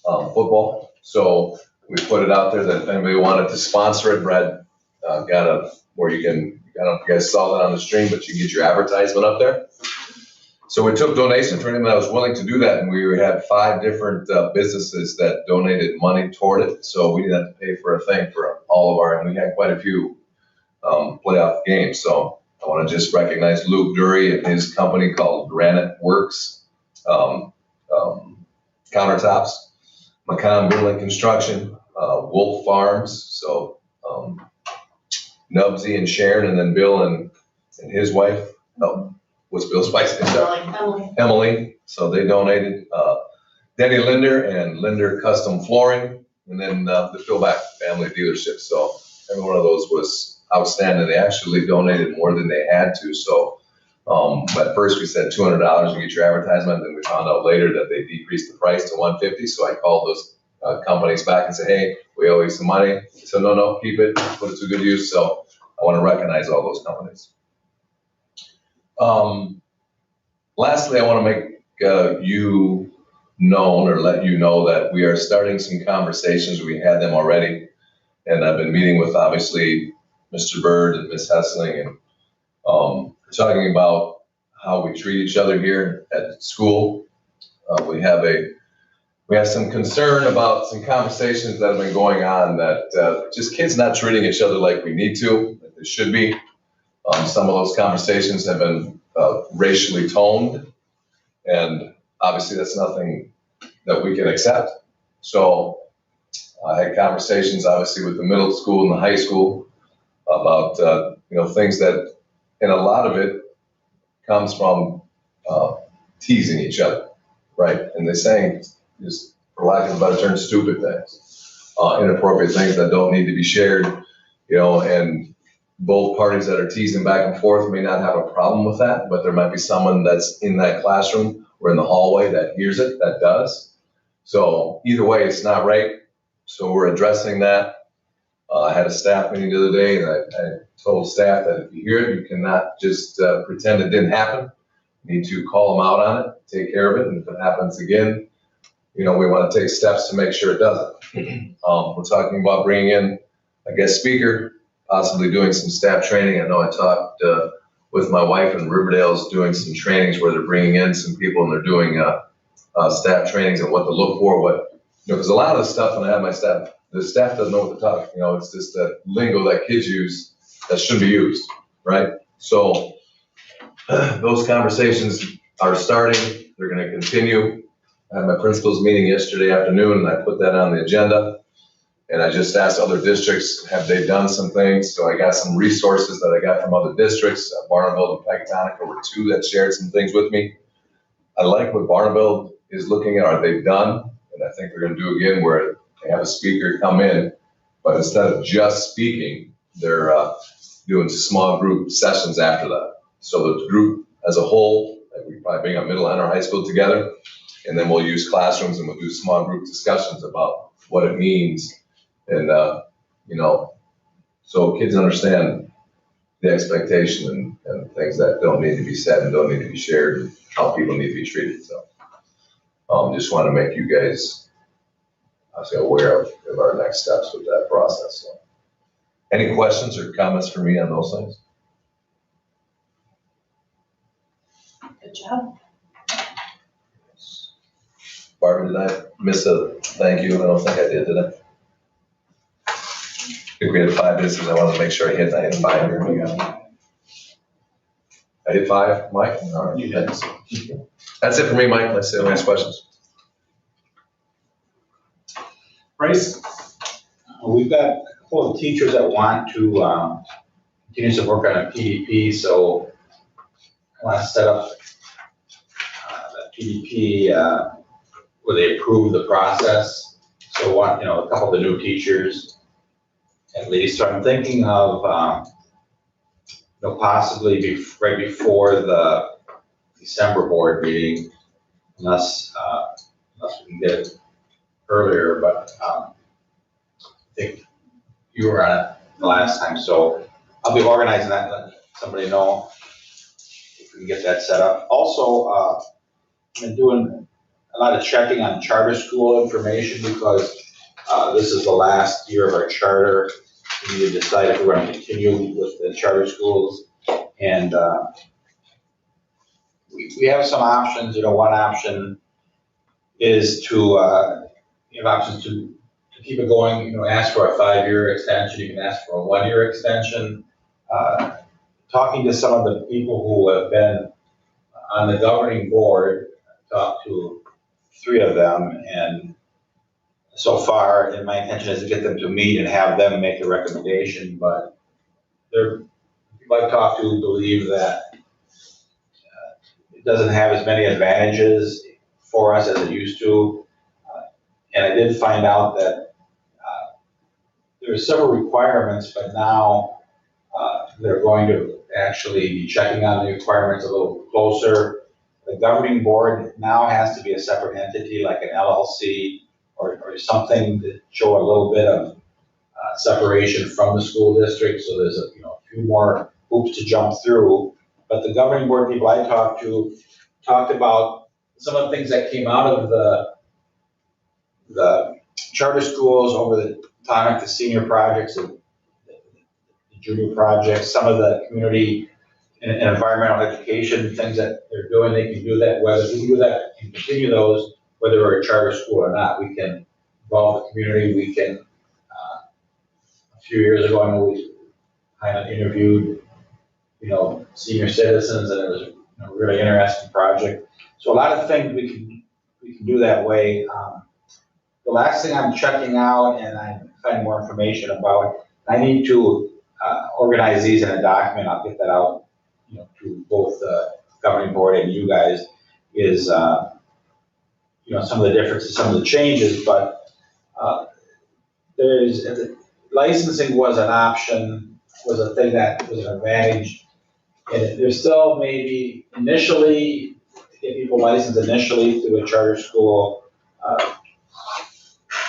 football. So we put it out there that if anybody wanted to sponsor it, Brad where you can, I don't know if you guys saw that on the stream, but you can get your advertisement up there. So we took donations for anyone that was willing to do that, and we had 5 different businesses that donated money toward it. So we didn't have to pay for a thing for all of our, and we had quite a few playoff games. So I want to just recognize Luke Dury and his company called Granite Works Countertops, McCon Building Construction, Wolf Farms. So Nubsy and Sharon, and then Bill and his wife. What's Bill's wife's name? Emily. So they donated. Denny Linder and Linder Custom Flooring, and then the Philback Family Dealership. So every one of those was outstanding. They actually donated more than they had to. So at first we said $200 to get your advertisement. Then we found out later that they decreased the price to $150. So I called those companies back and said, hey, we owe you some money. They said, no, keep it, put it to good use. So I want to recognize all those companies. Lastly, I want to make you known or let you know that we are starting some conversations. We had them already, and I've been meeting with obviously Mr. Bird and Ms. Hessling, and talking about how we treat each other here at school. We have some concern about some conversations that have been going on that just kids not treating each other like we need to, like they should be. Some of those conversations have been racially toned, and obviously that's nothing that we can accept. So I had conversations obviously with the middle school and the high school about things that, and a lot of it comes from teasing each other, right? And they're saying, just for lack of a better term, stupid things, inappropriate things that don't need to be shared, and both parties that are teasing back and forth may not have a problem with that, but there might be someone that's in that classroom or in the hallway that hears it, that does. So either way, it's not right. So we're addressing that. I had a staff meeting the other day, and I told staff that if you hear it, you cannot just pretend it didn't happen. You need to call them out on it, take care of it, and if it happens again, we want to take steps to make sure it doesn't. We're talking about bringing in a guest speaker, possibly doing some staff training. I know I talked with my wife, and Riverdale's doing some trainings where they're bringing in some people and they're doing staff trainings and what to look for. Because a lot of the stuff, when I have my staff, the staff doesn't know what to talk. It's just that lingo that kids use that shouldn't be used, right? So those conversations are starting. They're going to continue. I had my principals meeting yesterday afternoon, and I put that on the agenda. And I just asked other districts, have they done some things? So I got some resources that I got from other districts. Barneville and Pecatonic were 2 that shared some things with me. I like what Barneville is looking at, they've done, and I think they're going to do again, where they have a speaker come in, but instead of just speaking, they're doing small group sessions after that. So the group as a whole, like we probably bring up middle and our high school together, and then we'll use classrooms and we'll do small group discussions about what it means. And, so kids understand the expectation and things that don't need to be said and don't need to be shared, and how people need to be treated. So just want to make you guys obviously aware of our next steps with that process. So, any questions or comments for me on those things? Good job. Barbara, did I miss a thank you? I don't think I did I? I think we had 5 businesses. I wanted to make sure I hit 5 here. I hit 5, Mike? All right, thanks. That's it for me, Mike. Let's see the next questions. Bryce, we've got a couple of teachers that want to continue to work on a PDP, so I want to set up that PDP where they approve the process. So a couple of the new teachers at least. So I'm thinking of possibly right before the December board meeting, unless we can get it earlier, but I think you were on it the last time, so I'll be organizing that and let somebody know if we can get that set up. Also, I've been doing a lot of checking on charter school information because this is the last year of our charter. We need to decide if we're going to continue with the charter schools, and we have some options, one option is to, you have options to keep it going, ask for a 5-year extension, you can ask for a 1-year extension. Talking to some of the people who have been on the governing board, talked to 3 of them, and so far, and my intention is to get them to meet and have them make a recommendation, but people I've talked to believe that it doesn't have as many advantages for us as it used to. And I did find out that there are several requirements, but now they're going to actually be checking on the requirements a little closer. The governing board now has to be a separate entity, like an LLC or something to show a little bit of separation from the school district. So there's a few more hoops to jump through. But the governing board people I talked to talked about some of the things that came out of the charter schools over the time, like the senior projects and the junior projects, some of the community and environmental education things that they're doing. They can do that, whether we do that and continue those, whether we're a charter school or not. We can involve the community. We can, a few years ago, I know we kind of interviewed, senior citizens, and it was a really interesting project. So a lot of things we can do that way. The last thing I'm checking out, and I find more information about, I need to organize these in a document. I'll get that out, to both the governing board and you guys, is, some of the differences, some of the changes, but licensing was an option, was a thing that was an advantage. And there's still maybe initially, to get people licensed initially through a charter school,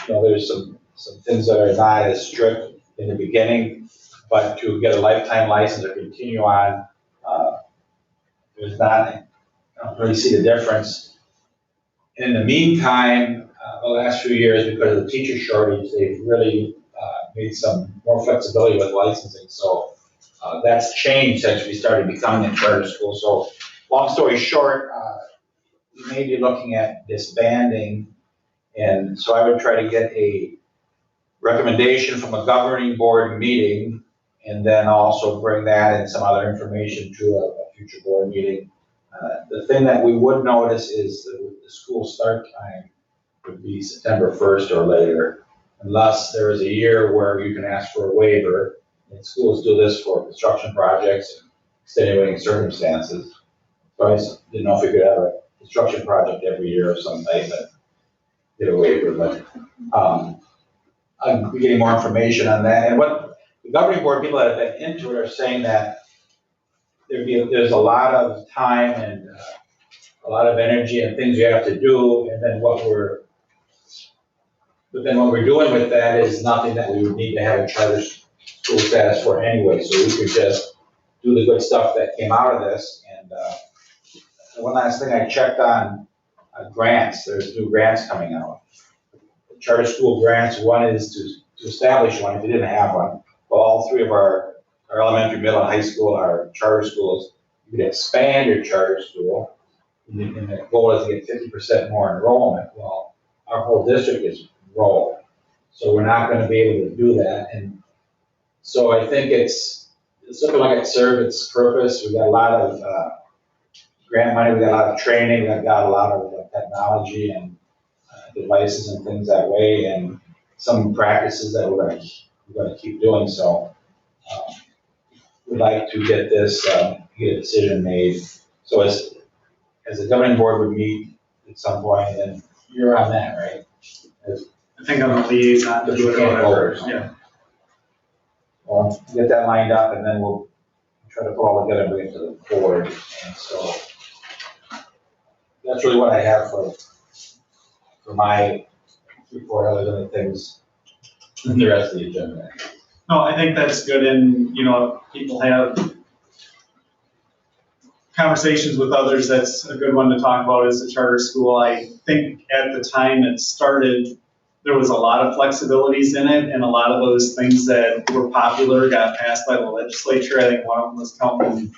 there's some things that are not as strict in the beginning, but to get a lifetime license or continue on, there's not, I don't really see the difference. In the meantime, the last few years, because of the teacher shortage, they've really made some more flexibility with licensing. So that's changed since we started becoming a charter school. So long story short, we may be looking at disbanding. And so I would try to get a recommendation from a governing board meeting, and then also bring that and some other information to a future board meeting. The thing that we would notice is the school start time would be September 1st or later, unless there is a year where you can ask for a waiver. And schools do this for construction projects and extenuating circumstances. So I just didn't know if we could have a construction project every year or something that get a waiver, but I'll be getting more information on that. And what the governing board people that have been into it are saying that there's a lot of time and a lot of energy and things you have to do, and then what we're doing with that is nothing that we would need to have a charter school status for anyway. So we could just do the good stuff that came out of this. And one last thing, I checked on grants. There's new grants coming out. The charter school grants, one is to establish one if you didn't have one. Well, all 3 of our elementary, middle, and high school are charter schools. You could expand your charter school, and the goal is to get 50% more enrollment. Well, our whole district is enrolled, so we're not going to be able to do that. And so I think it's looking like it served its purpose. We got a lot of grant money, we got a lot of training, we got a lot of technology and devices and things that way, and some practices that we're going to keep doing. So we'd like to get this, get a decision made. So as the governing board would meet at some point, and you're on that, right? I think I'm a liaison to do it whatever, yeah. Well, get that lined up, and then we'll try to put all together and bring it to the board. And so that's really what I have for my report, other than the things in the rest of the agenda. No, I think that's good, and, people have conversations with others. That's a good one to talk about as a charter school. I think at the time it started, there was a lot of flexibilities in it, and a lot of those things that were popular got passed by the legislature. I think one of them was counting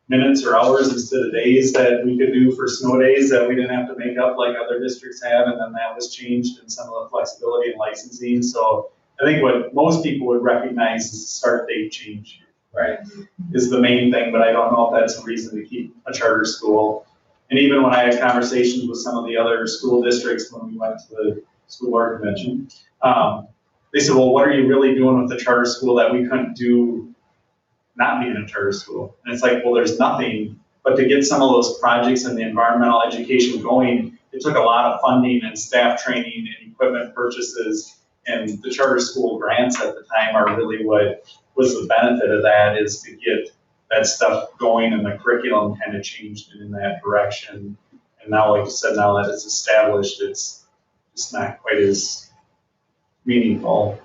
minutes or hours instead of days that we could do for snow days that we didn't have to make up like other districts have, and then that was changed in some of the flexibility in licensing. So I think what most people would recognize is the start date change. Right. Is the main thing, but I don't know if that's a reason to keep a charter school. And even when I had conversations with some of the other school districts when we went to the school board convention, they said, well, what are you really doing with the charter school that we couldn't do not being a charter school? And it's like, well, there's nothing, but to get some of those projects and the environmental education going, it took a lot of funding and staff training and equipment purchases, and the charter school grants at the time are really what was the benefit of that, is to get that stuff going, and the curriculum kind of changed in that direction. And now, like you said, now that it's established, it's not quite as meaningful.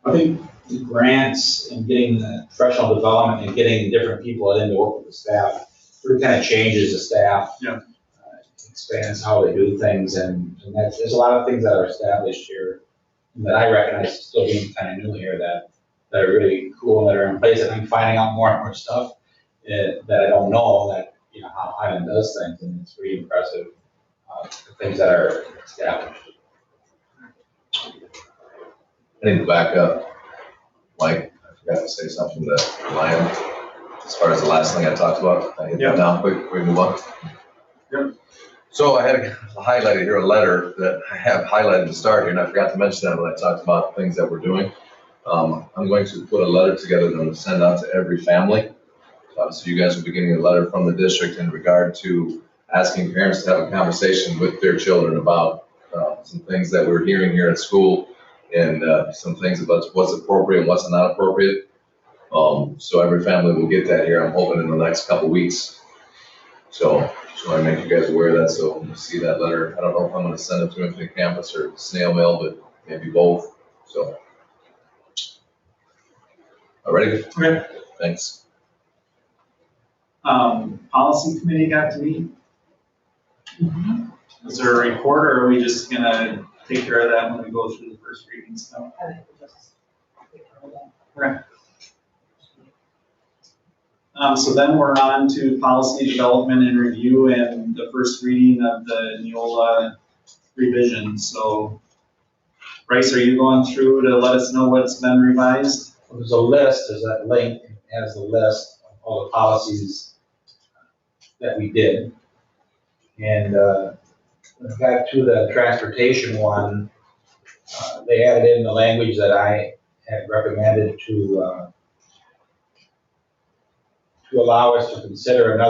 I think the grants and getting the professional development and getting different people in to work with the staff really kind of changes the staff. Yeah. Expands how they do things, and there's a lot of things that are established here that I recognize still being kind of new here that are really cool and that are in place. And I'm finding out more and more stuff that I don't know, that, you know, how Highland does things, and it's pretty impressive, the things that are established. I need to back up. Mike, I forgot to say something to Ryan, as far as the last thing I talked about. I hit that down quick, we move on. Yep. So I had highlighted here a letter that I have highlighted to start here, and I forgot to mention that when I talked about things that we're doing. I'm going to put a letter together that I'm going to send out to every family. So you guys will be getting a letter from the district in regard to asking parents to have a conversation with their children about some things that we're hearing here at school, and some things about what's appropriate and what's not appropriate. So every family will get that here, I'm hoping, in the next couple weeks. So I make you guys aware of that, so when you see that letter, I don't know if I'm gonna send it to Infinity Campus or snail mail, but maybe both, so. All ready? Okay. Thanks. Policy committee got to meet. Is there a report, or are we just gonna take care of that when we go through the first reading stuff? Okay. So then we're on to policy development and review and the first reading of the Neola revision. So Bryce, are you going through to let us know what's been revised? There's a list, there's that link, it has the list of all the policies that we did. And back to the transportation one, they added in the language that I had recommended to allow us to consider an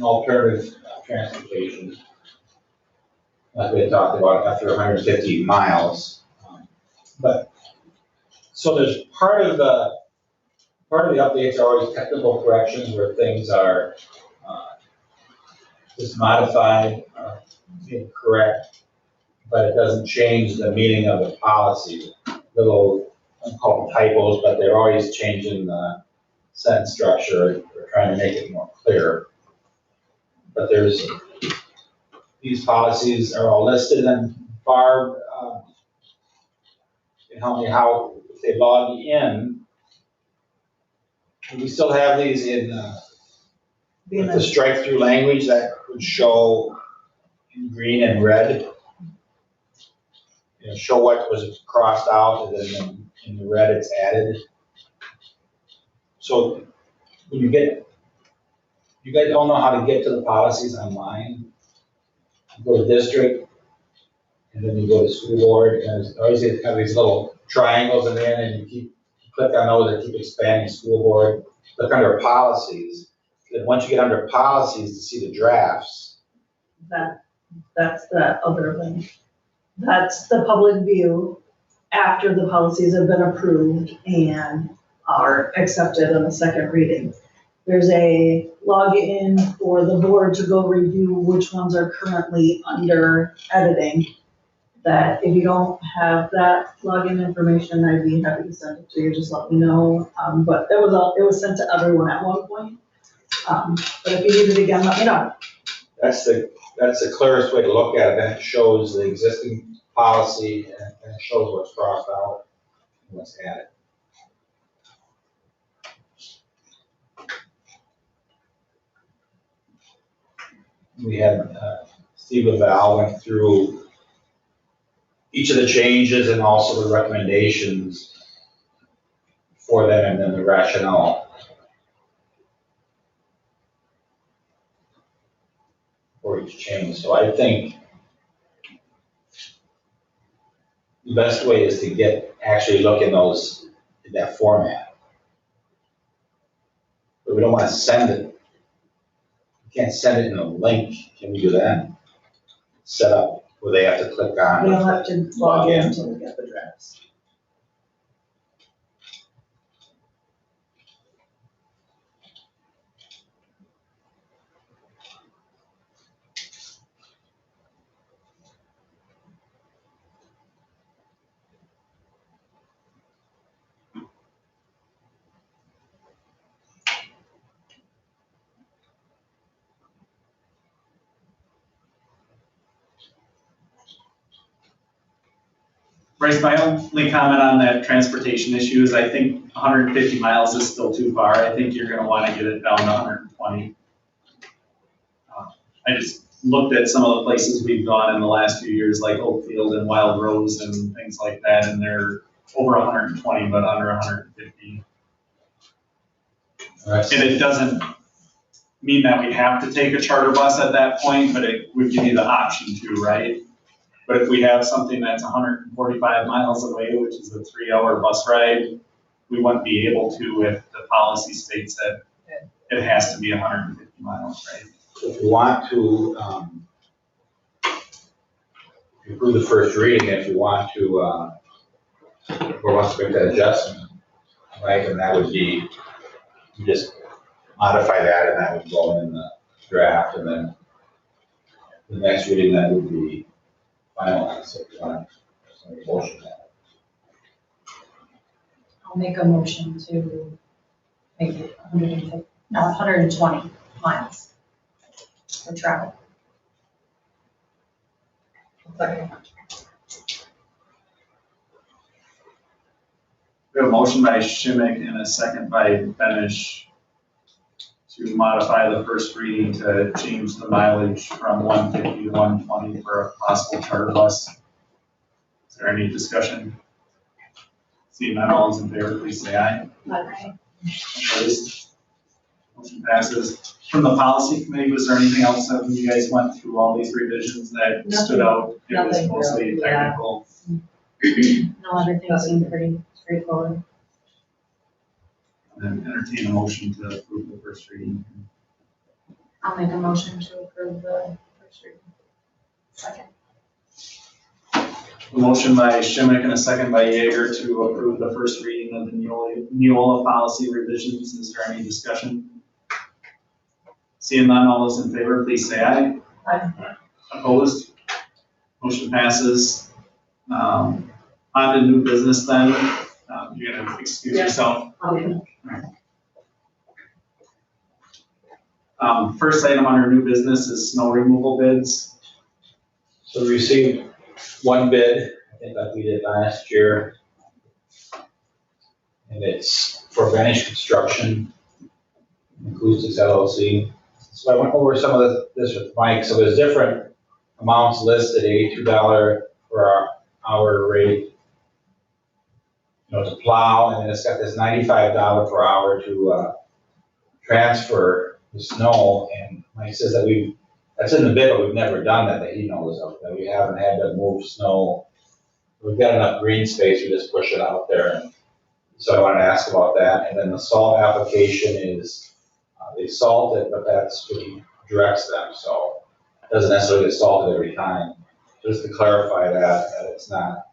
alternative transportation, like we had talked about, after 150 miles. But, so there's part of the updates are always technical corrections where things are just modified, incorrect, but it doesn't change the meaning of the policy. Little, I don't call them typos, but they're always changing the sentence structure. We're trying to make it more clear. But these policies are all listed, and Barb can help me how, if they log in, we still have these in with the strike through language that would show in green and red. You know, show what was crossed out, and then in the red it's added. So when you guys all know how to get to the policies online. You go to district, and then you go to school board, and there's always have these little triangles in there, and you click on those and keep expanding school board. Look under policies. Then once you get under policies to see the drafts. That's the other thing. That's the public view after the policies have been approved and are accepted in the second reading. There's a login for the board to go review which ones are currently under editing. That if you don't have that login information, I'd be happy to send it to you, just let me know. But it was sent to everyone at one point. But if you need it again, let me know. That's the clearest way to look at it, and it shows the existing policy, and it shows what's crossed out and what's added. we had, Steve Val went through each of the changes and also the recommendations for them and then the rationale for each change. So I think the best way is to actually look in those, in that format. But we don't want to send it. We can't send it in a link. Can we do that? Set up where they have to click on. They'll have to log in to look at the drafts. Bryce, my only comment on that transportation issue is I think 150 miles is still too far. I think you're gonna wanna get it down to 120. I just looked at some of the places we've gone in the last few years, like Oakfield and Wild Rose and things like that, and they're over 120, but under 150. And it doesn't mean that we have to take a charter bus at that point, but it would give you the option to, right? But if we have something that's 145 miles away, which is a 3-hour bus ride, we wouldn't be able to if the policy states that it has to be 150 miles, right? If you want to, approve the first reading, if you want to, or wants to make that adjustment, right, and that would be, you just modify that and that would go in the draft, and then the next reading, that would be finalized, so if you want to make a motion that. I'll make a motion to make it 120 miles for travel. We have a motion by Schimick and a second by Benish to modify the first reading to change the mileage from 150 to 120 for a possible charter bus. Is there any discussion? Seeing none, all those in favor, please say aye. Aye. Opposed? Motion passes. From the policy committee, was there anything else that when you guys went through all these revisions that stood out? It was Nothing mostly really, technical. No, everything seemed pretty straightforward. And then entertain a motion to approve the first reading. I'll make a motion to approve the first reading. Second. A motion by Schimick and a second by Yeager to approve the first reading of the Neola policy revisions. Is there any discussion? Seeing none, all those in favor, please say aye. Aye. Opposed? Motion passes. On to new business then. You're gonna excuse yourself. First item on our new business is snow removal bids. So we received one bid, I think like we did last year. And it's for Vanish Construction, Acoustics LLC. So I went over some of this with Mike. So there's different amounts listed, $82 for our hour rate, you know, to plow, and then it's got this $95 per hour to transfer the snow. And Mike says that that's in the bid, but we've never done that he knows of, that we haven't had to move snow. We've got enough green space, we just push it out there. And so I wanted to ask about that. And then the salt application is, they salt it, but that's what he directs them, so it doesn't necessarily get salted every time. Just to clarify that it's not,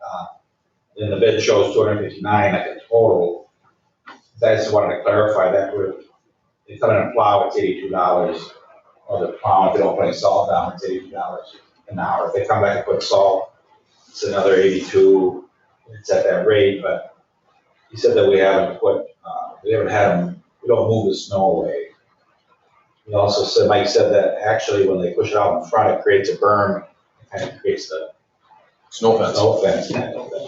then the bid shows 259 like a total. I just wanted to clarify that they come in and plow, it's $82. Or the plow, if they don't put any salt down, it's $82 an hour. If they come back and put salt, it's another 82. It's at that rate, but he said that we haven't had them, we don't move the snow away. He also said, Mike said that actually when they push it out in front, it creates a berm, it kind of creates the Snow fence. snow fence kind of thing.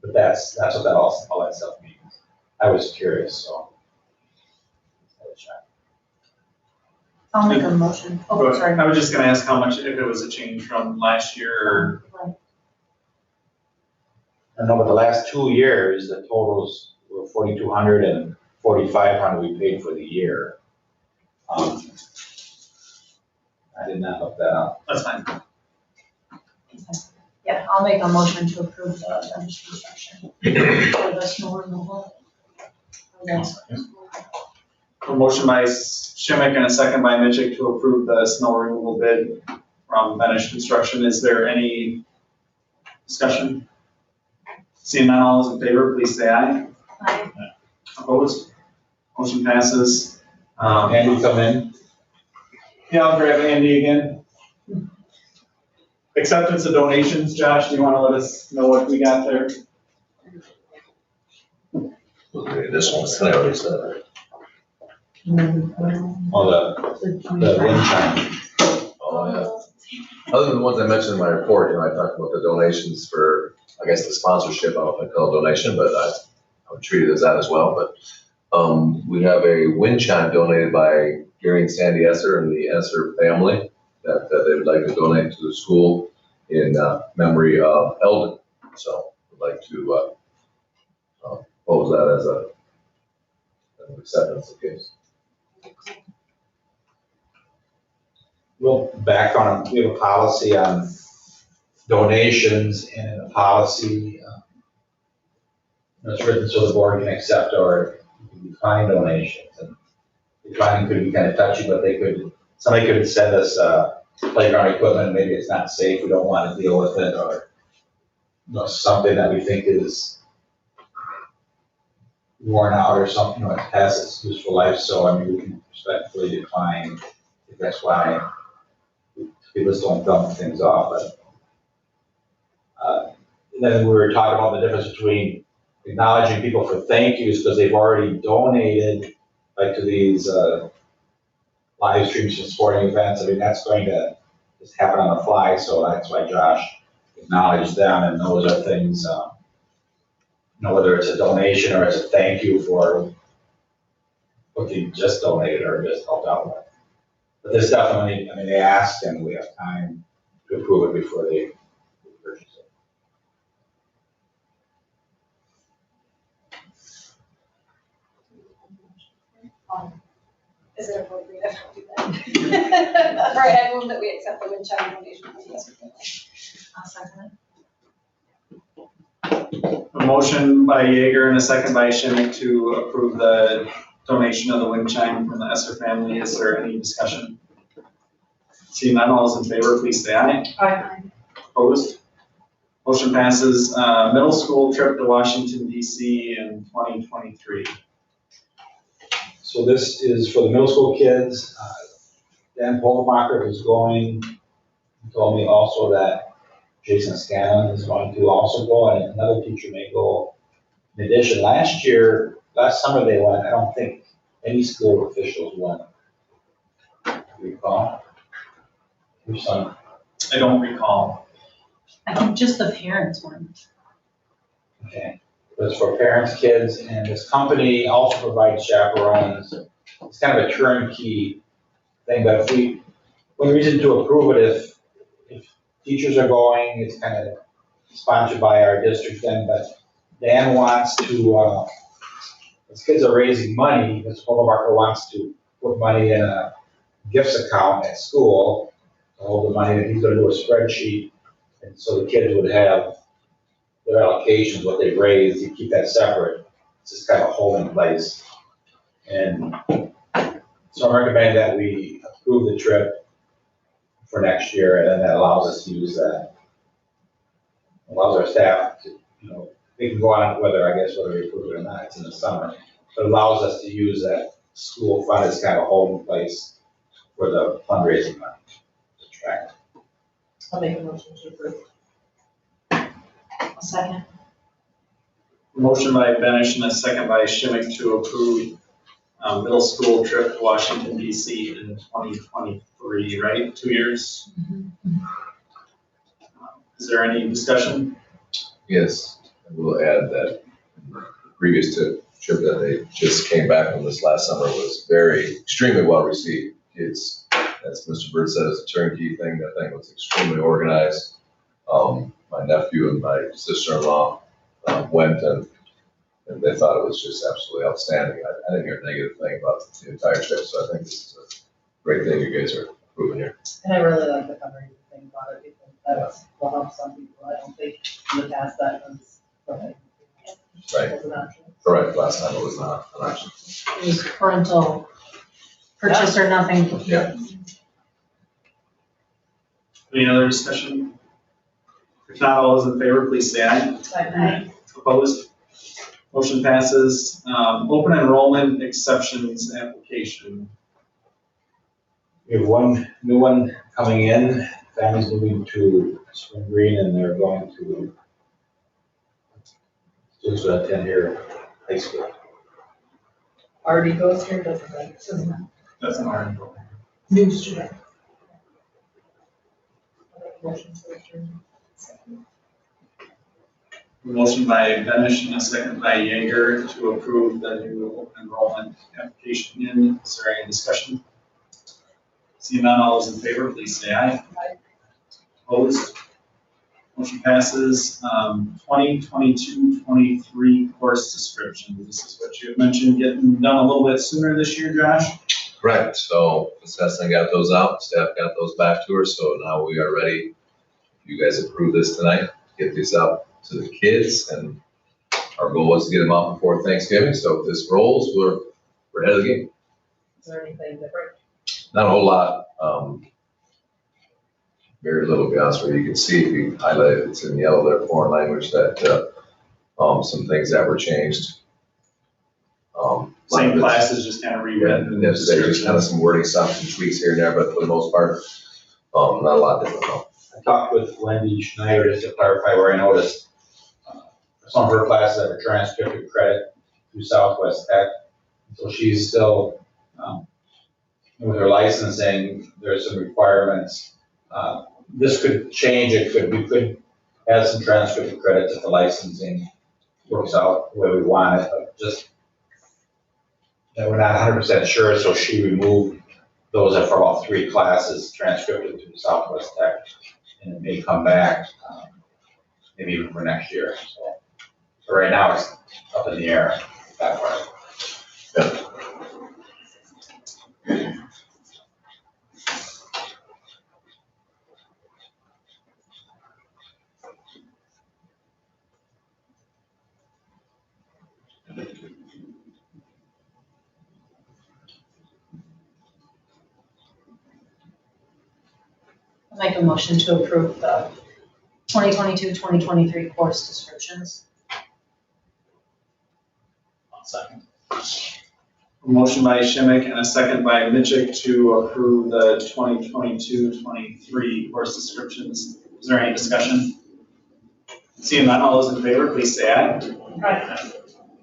But that's what all that stuff means. I was curious, so. check. I'll make a motion. Oh, sorry. I was just gonna ask how much, if it was a change from last year or, I know, but the last 2 years, the totals were 4,200 and 4,500 we paid for the year. I did not look that up. that's fine. Yeah, I'll make a motion to approve the bench construction for the snow removal. A motion by Schimick and a second by Mitchell to approve the snow removal bid from Benish Construction. Is there any discussion? Seeing none, all those in favor, please say aye. Aye. Opposed? Motion passes. Andy, come in. Yeah, I'll grab Andy again. Acceptance of donations, Josh, do you want to let us know what we got there? Okay, this one's, I already said it. Oh, the wind chime. Oh, yeah. Other than the ones I mentioned in my report, I talked about the donations for, I guess, the sponsorship. I don't know if I call it donation, but I would treat it as that as well. But we have a wind chime donated by Gary and Sandy Esser and the Esser family that they would like to donate to the school in memory of Eldon. So I'd like to pose that as an acceptance of gifts. Well, back on, we have a policy on donations, and in the policy, it's written so the board can accept or decline donations. And declining could be kind of touchy, but somebody could send us playground equipment, maybe it's not safe, we don't want to deal with it, or something that we think is worn out or something, it has its useful life, so I mean, we can respectfully decline if that's why people just don't dump things off, but then we were talking about the difference between acknowledging people for thank yous because they've already donated, like to these live streams from sporting events. I mean, that's going to just happen on the fly, so that's why Josh acknowledged them, and those are things, whether it's a donation or it's a thank you for what you just donated or just helped out with. But this definitely, I mean, they asked and we have time to approve it before they purchase it. Is it appropriate if I do that? All right, I move that we accept the wind chime donation from the Esser family. I'll second it. A motion by Yeager and a second by Schimick to approve the donation of the wind chime from the Esser family. Is there any discussion? Seeing none, all those in favor, please say aye. Aye. Opposed? Motion passes. Middle school trip to Washington DC in 2023. So this is for the middle school kids. Dan Polmacher is going. He told me also that Jason Scanlon is going to also go, and another teacher may go. In addition, last summer they went, I don't think any school officials went. Do you recall? Your son? I don't recall. I think just the parents went. Okay. It's for parents, kids, and this company also provides chaperones. It's kind of a turnkey thing, but one reason to approve it, if teachers are going, it's kind of sponsored by our district then, but Dan wants to, his kids are raising money, Mr. Polmacher wants to put money in a gifts account at school, all the money, and he's gonna do a spreadsheet, and so the kids would have their allocations, what they've raised, you keep that separate. It's just kind of a holding place. And so I'm recommending that we approve the trip for next year, and then that allows us to use that. Allows our staff to, they can go on whether we approve it or not, it's in the summer. But it allows us to use that school fund as kind of a holding place for the fundraising money to track. I'll make a motion to approve. I'll second. Motion by Benish and a second by Schimick to approve middle school trip to Washington DC in 2023, right? 2 years? Is there any discussion? Yes, I will add that previous to trip that they just came back from this last summer was extremely well received. Kids, as Mr. Bird said, it's a turnkey thing. That thing was extremely organized. My nephew and my sister-in-law went and they thought it was just absolutely outstanding. I didn't hear a negative thing about the entire trip, so I think this is a great thing you guys are proving here. And I really like the covering thing about it, because that's will help some people. I don't think in the past that was something. Right. Was an option. Correct, last time it was not an option. It was parental purchase or nothing. Yeah. Any other discussion? If not, all those in favor, please say aye. Aye. Opposed? Motion passes. Open enrollment exceptions application. We have one new one coming in, family's moving to Spring Green and they're going to students will attend here high school. Already goes here, doesn't it? That's an R enrollment. New student. Motion to adjourn. Motion by Benish and a second by Yeager to approve the new open enrollment application in. Is there any discussion? Seeing none, all those in favor, please say aye. Aye. Opposed? Motion passes. 2022-23 course description. This is what you had mentioned, getting done a little bit sooner this year, Josh? Correct, so assessing got those out, staff got those back to her, so now we are ready. You guys approve this tonight, get these out to the kids, and our goal was to get them out before Thanksgiving, so if this rolls, we're ahead of the game. Is there anything different? Not a whole lot, very little, to be honest with you. You can see if you highlight it, it's in yellow there, foreign language, that, some things that were changed. Same classes, just kind of rewritten. Yes, there's just kind of some wording, some tweaks here and there, but for the most part, not a lot different, no. I talked with Wendy Schneider just to clarify where I noticed some of her classes have a transcripted credit through Southwest Tech. So she's still, with her licensing, there's some requirements. This could change, we could add some transcripted credits if the licensing works out the way we want it, but just that we're not 100% sure, so she removed those are for all three classes transcripted through Southwest Tech, and it may come back, maybe even for next year. So right now it's up in the air, that part. Yeah. I'll make a motion to approve the 2022-2023 course descriptions. Second. Motion by Shimmick and a second by Mitchick to approve the 2022-23 course descriptions. Is there any discussion? Seeing none, all those in favor, please say aye. Aye.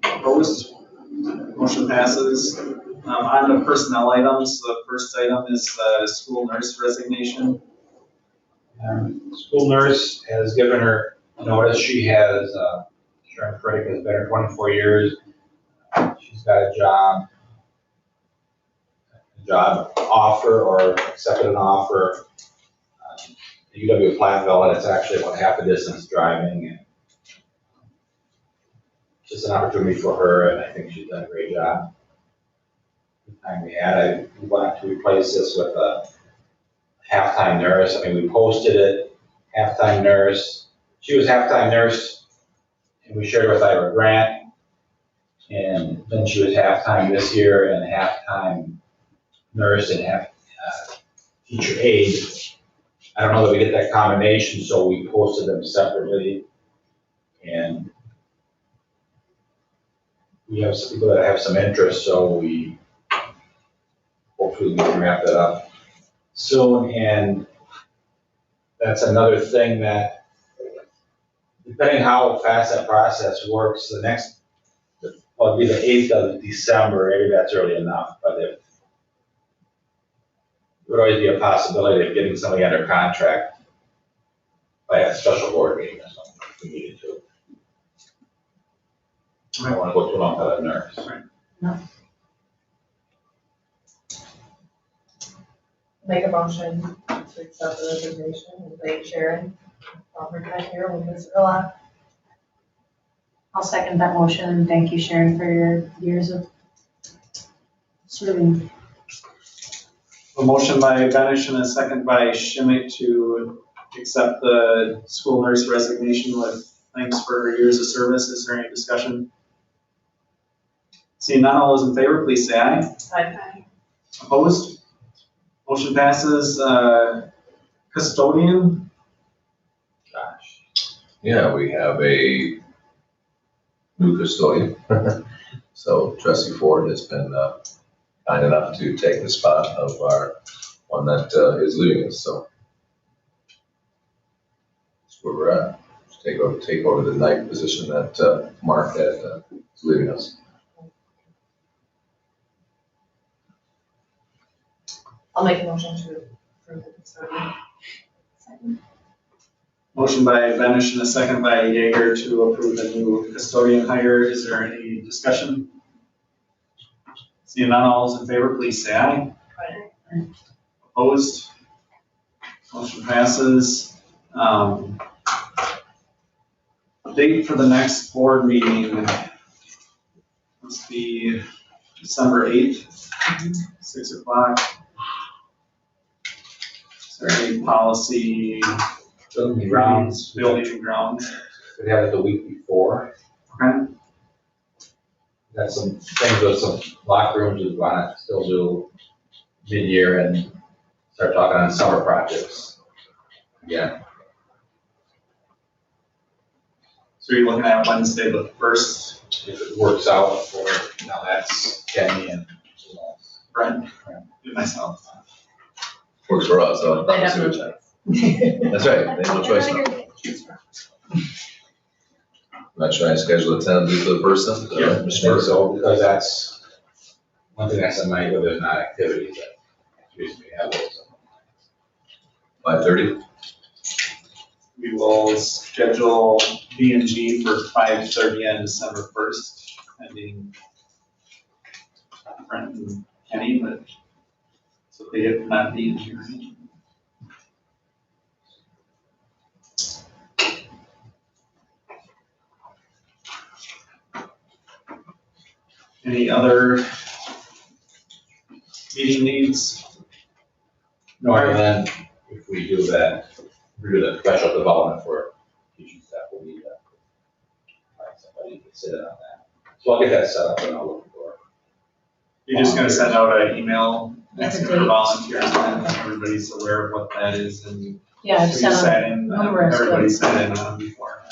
Opposed? Motion passes. On to personnel items, the first item is the school nurse resignation. School nurse has given her notice. She has, Sharon Frederick has been here 24 years. She's got a job offer or accepted an offer. UW Platteville, and it's actually about half a distance driving. And just an opportunity for her, and I think she's done a great job. The time we had, we wanted to replace this with a half-time nurse. I mean, we posted it, half-time nurse. She was half-time nurse, and we shared her with Ira Grant. And then she was half-time this year and half-time nurse and half teacher aide. I don't know that we get that combination, so we posted them separately. And we have some people that have some interest, so we hopefully we can wrap that up soon. And that's another thing that, depending how fast that process works, well, it'll be the 8th of December, maybe that's early enough, but if, there would always be a possibility of getting somebody under contract by a special board meeting or something if we needed to. I don't wanna go too long without a nurse. Make a motion to accept the resignation and thank Sharon for her time here with Ms. Villa. I'll second that motion, and thank you, Sharon, for your years of serving. A motion by Benish and a second by Schmidt to accept the school nurse resignation with thanks for her years of service. Is there any discussion? Seeing none, all those in favor, please say aye. Aye. Opposed? Motion passes. Custodian? Gosh. Yeah, we have a new custodian. So trustee Ford has been kind enough to take the spot of our one that is leaving us, so. That's where we're at. Take over the night position that Mark had is leaving us. I'll make a motion to approve the custodian. Second. Motion by Benish and a second by Yeager to approve the new custodian hire. Is there any discussion? Seeing none, all those in favor, please say aye. Aye. Opposed? Motion passes. Date for the next board meeting must be December 8th, 6 o'clock. Is there any policy Building grounds, building and grounds? We have it the week before. Okay. Got some things with some locker rooms we wanna still do mid-year and start talking on summer projects. Yeah, So you're looking at Wednesday the 1st, if it works out for, now that's Kenny and who else? Brent, and myself. Works for us, so. They have no choice. That's right, they have no choice now. Not trying to schedule a tentative for the person. I think so, because that's one thing that's in my, where there's not activities that usually have those. 5:30? We will schedule B and G for 5:30 on December 1st, pending Brent and Kenny, but so they have not B and G. Any other meeting needs? No, and then if we do that, we do the professional development for teaching staff, we'll need to find somebody to sit in on that. So I'll get that set up and I'll look for it. You're just gonna send out an email asking for Date. volunteers, and everybody's aware of what that is, and Yeah, I've you sent them sat in, numerous. everybody sat in on before.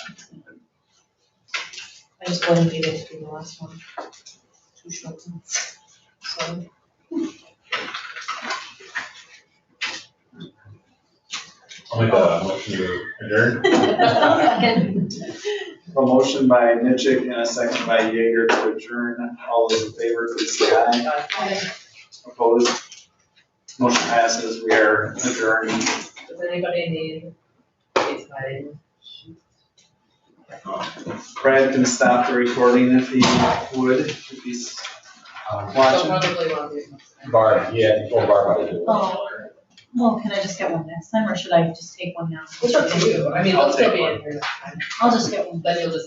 I just wasn't able to do the last one. Too short. So. I'll make a motion to adjourn. A motion by Mitchell and a second by Yeager to adjourn. All those in favor, please say aye. Opposed? Motion passes. We are adjourned. Does anybody need these items? Brad can stop the recording if he would, if he's They'll watching. probably want to. Barb, yeah, before Barb, I'll do it. Oh, well, can I just get one next time, or should I just take one now? It's up to you. I mean, I'll I'll still take be one. in here next time. I'll just get one. Then you'll just have